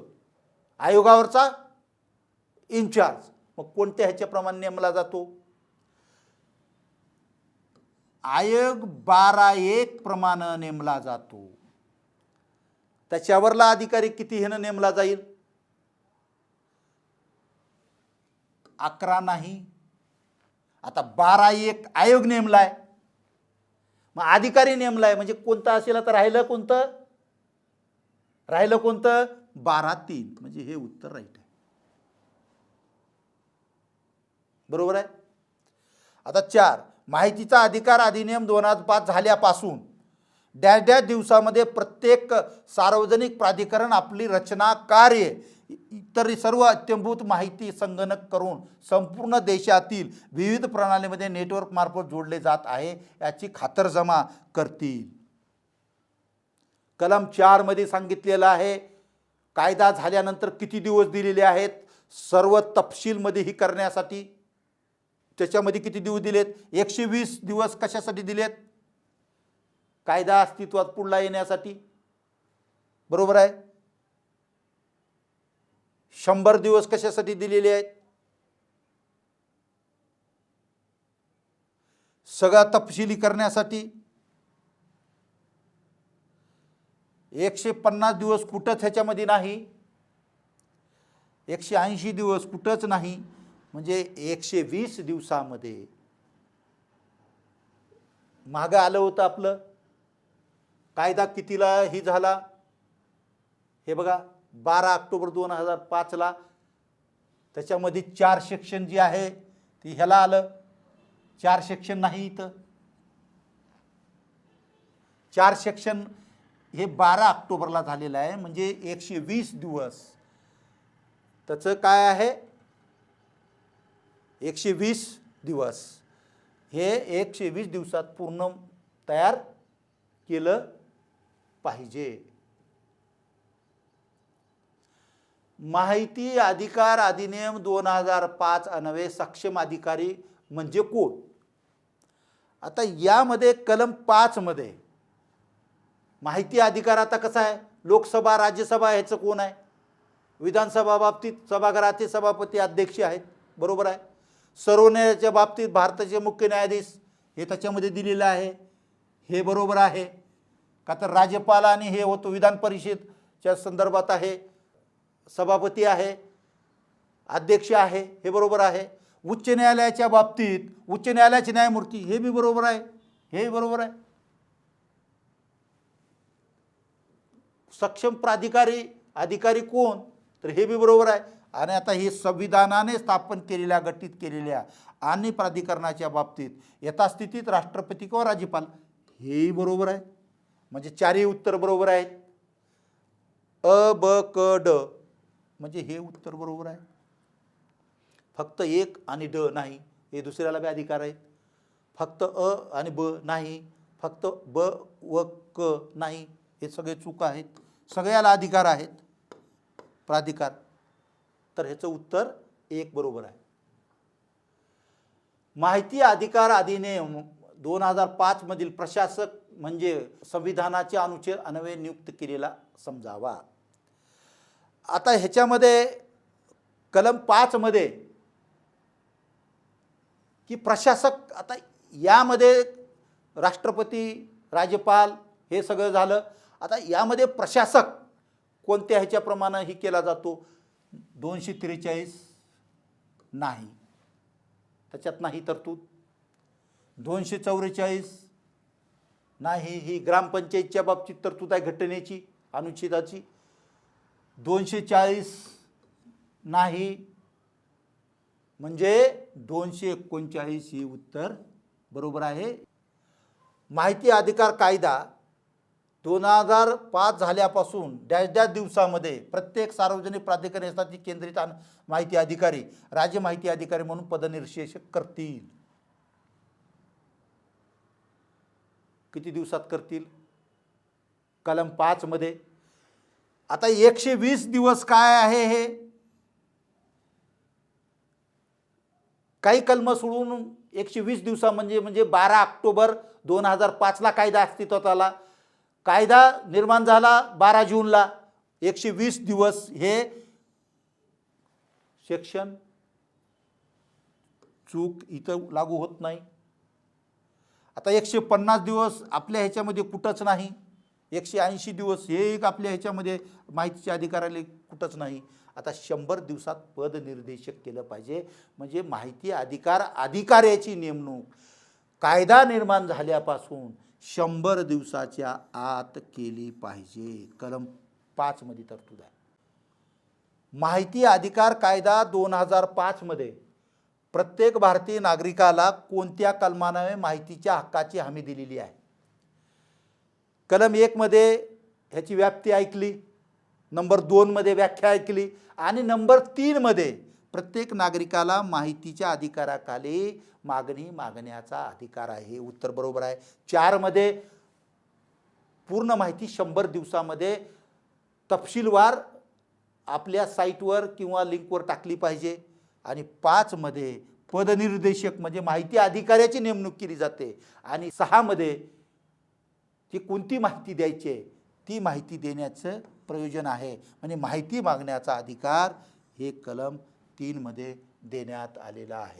आयोगावरचा इन्चार्ज, मग कोणत्या ह्याच्याप्रमाणे नेमला जातो? आयोग 12(1) प्रमाणे नेमला जातो. त्याच्यावरला अधिकारी किती ह्यानं नेमला जाईल? 11 नाही. आता 12(1) आयोग नेमलाय, मग अधिकारी नेमलाय म्हणजे कोणता असेल तर राहिलं कोणतं? 12(3) म्हणजे हे उत्तर राईट आहे. बरोबर आहे. आता 4, माहितीचा अधिकार अधिनियम 2005 झाल्यापासून डॅश दिवसामध्ये प्रत्येक सार्वजनिक प्राधिकरण आपली रचना, कार्य, इतर सर्व अत्यंभूत माहिती संगणक करून संपूर्ण देशातील विविध प्रणालीमध्ये नेटवर्क मार्फत जोडले जात आहे याची खातरजमा करतील. कलम 4 मध्ये सांगितलेलं आहे कायदा झाल्यानंतर किती दिवस दिलेले आहेत सर्व तपशीलमध्ये ही करण्यासाठी. त्याच्यामध्ये किती दिवस दिलेत? 120 दिवस कशासाठी दिलेत? कायदा अस्तित्वात पुढला येण्यासाठी, बरोबर आहे. 100 दिवस कशासाठी दिलेले आहेत? सगळा तपशिली करण्यासाठी. 150 दिवस कुठंच ह्याच्यामध्ये नाही, 180 दिवस कुठंच नाही, म्हणजे 120 दिवसामध्ये मागं आलं होतं आपलं. कायदा कितीला ही झाला? हे बघा, 12 ऑक्टोबर 2005ला. त्याच्यामध्ये 4 सेक्शन जी आहे ती ह्याला आलं. 4 सेक्शन नाही इथं. 4 सेक्शन हे 12 ऑक्टोबरला झालेलं आहे, म्हणजे 120 दिवस. त्याचं काय आहे? 120 दिवस. हे 120 दिवसात पूर्ण तयार केलं पाहिजे. माहिती अधिकार अधिनियम 2005 अन्वये सक्षम अधिकारी म्हणजे कोण? आता यामध्ये कलम 5 मध्ये माहिती अधिकार आता कसा आहे? लोकसभा राज्यसभा ह्याचं कोण आहे? विधानसभा बाबतीत सभागृहाचे सभापती अध्यक्ष आहेत, बरोबर आहे. सर्व न्यायाच्या बाबतीत भारताचे मुख्य न्यायाधीश हे त्याच्यामध्ये दिलेलं आहे, हे बरोबर आहे का? तर राज्यपाल आणि हे होतो विधान परिषदच्या संदर्भात आहे, सभापती आहे, अध्यक्ष आहे, हे बरोबर आहे. उच्च न्यायालयाच्या बाबतीत उच्च न्यायालयाचे न्यायमूर्ती हे बी बरोबर आहे, हे बरोबर आहे. सक्षम प्राधिकारी अधिकारी कोण? तर हे बी बरोबर आहे. आणि आता हे संविधानाने स्थापन केलेल्या गठीत केलेल्या आणि प्राधिकरणाच्या बाबतीत यथास्थितीत राष्ट्रपती किंवा राज्यपाल हेही बरोबर आहे. म्हणजे 4ही उत्तर बरोबर आहेत. अ ब क ड म्हणजे हे उत्तर बरोबर आहे. फक्त 1 आणि ड नाही, हे दुसऱ्याला बी अधिकार आहेत. फक्त अ आणि ब नाही, फक्त ब व क नाही, हे सगळे चूक आहेत. सगळ्याला अधिकार आहेत प्राधिकार. तर ह्याचं उत्तर 1 बरोबर आहे. माहिती अधिकार अधिनियम 2005 मधील प्रशासक म्हणजे संविधानाच्या अनुच्छेद अन्वये नियुक्त केलेला समजावा. आता ह्याच्यामध्ये कलम 5 मध्ये की प्रशासक, आता यामध्ये राष्ट्रपती राज्यपाल हे सगळं झालं. आता यामध्ये प्रशासक कोणत्या ह्याच्याप्रमाणे ही केला जातो? 243 नाही, त्याच्यात नाही तरतूद. 244 नाही, ही ग्रामपंचायतच्या बाबतीत तरतूद आहे घटनेची अनुच्छेदाची. 240 नाही, म्हणजे 239 ही उत्तर बरोबर आहे. माहिती अधिकार कायदा 2005 झाल्यापासून डॅश डॅश दिवसामध्ये प्रत्येक सार्वजनिक प्राधिकरणासाठी केंद्रित माहिती अधिकारी राज्य माहिती अधिकारी म्हणून पदनिर्देश करतील. किती दिवसात करतील? कलम 5 मध्ये. आता 120 दिवस काय आहे? हे काही कलम सोडून 120 दिवसा म्हणजे 12 ऑक्टोबर 2005ला कायदा अस्तित्वात आला. कायदा निर्माण झाला 12 जूनला. 120 दिवस हे सेक्शन चूक इथं लागू होत नाही. आता 150 दिवस आपल्या ह्याच्यामध्ये कुठंच नाही. 180 दिवस हे एक आपल्या ह्याच्यामध्ये माहितीच्या अधिकाराला कुठंच नाही. आता 100 दिवसात पदनिर्देशक केलं पाहिजे. म्हणजे माहिती अधिकार अधिकाऱ्याची नेमणूक कायदा निर्माण झाल्यापासून 100 दिवसाच्या आत केली पाहिजे. कलम 5 मध्ये तरतूद आहे. माहिती अधिकार कायदा 2005 मध्ये प्रत्येक भारतीय नागरिकाला कोणत्या कलमाने माहितीच्या हक्काची हमी दिलेली आहे? कलम 1 मध्ये ह्याची व्याप्ती ऐकली, नंबर 2 मध्ये व्याख्या ऐकली आणि नंबर 3 मध्ये प्रत्येक नागरिकाला माहितीच्या अधिकाराखाली मागणी मागण्याचा अधिकार आहे. हे उत्तर बरोबर आहे. 4 मध्ये पूर्ण माहिती 100 दिवसामध्ये तपशीलवार आपल्या साईटवर किंवा लिंकवर टाकली पाहिजे आणि 5 मध्ये पदनिर्देशक म्हणजे माहिती अधिकाऱ्याची नेमणूक केली जाते आणि 6 मध्ये ती कोणती माहिती द्यायची आहे ती माहिती देण्याचं प्रयोजन आहे. म्हणजे माहिती मागण्याचा अधिकार हे कलम 3 मध्ये देण्यात आलेला आहे.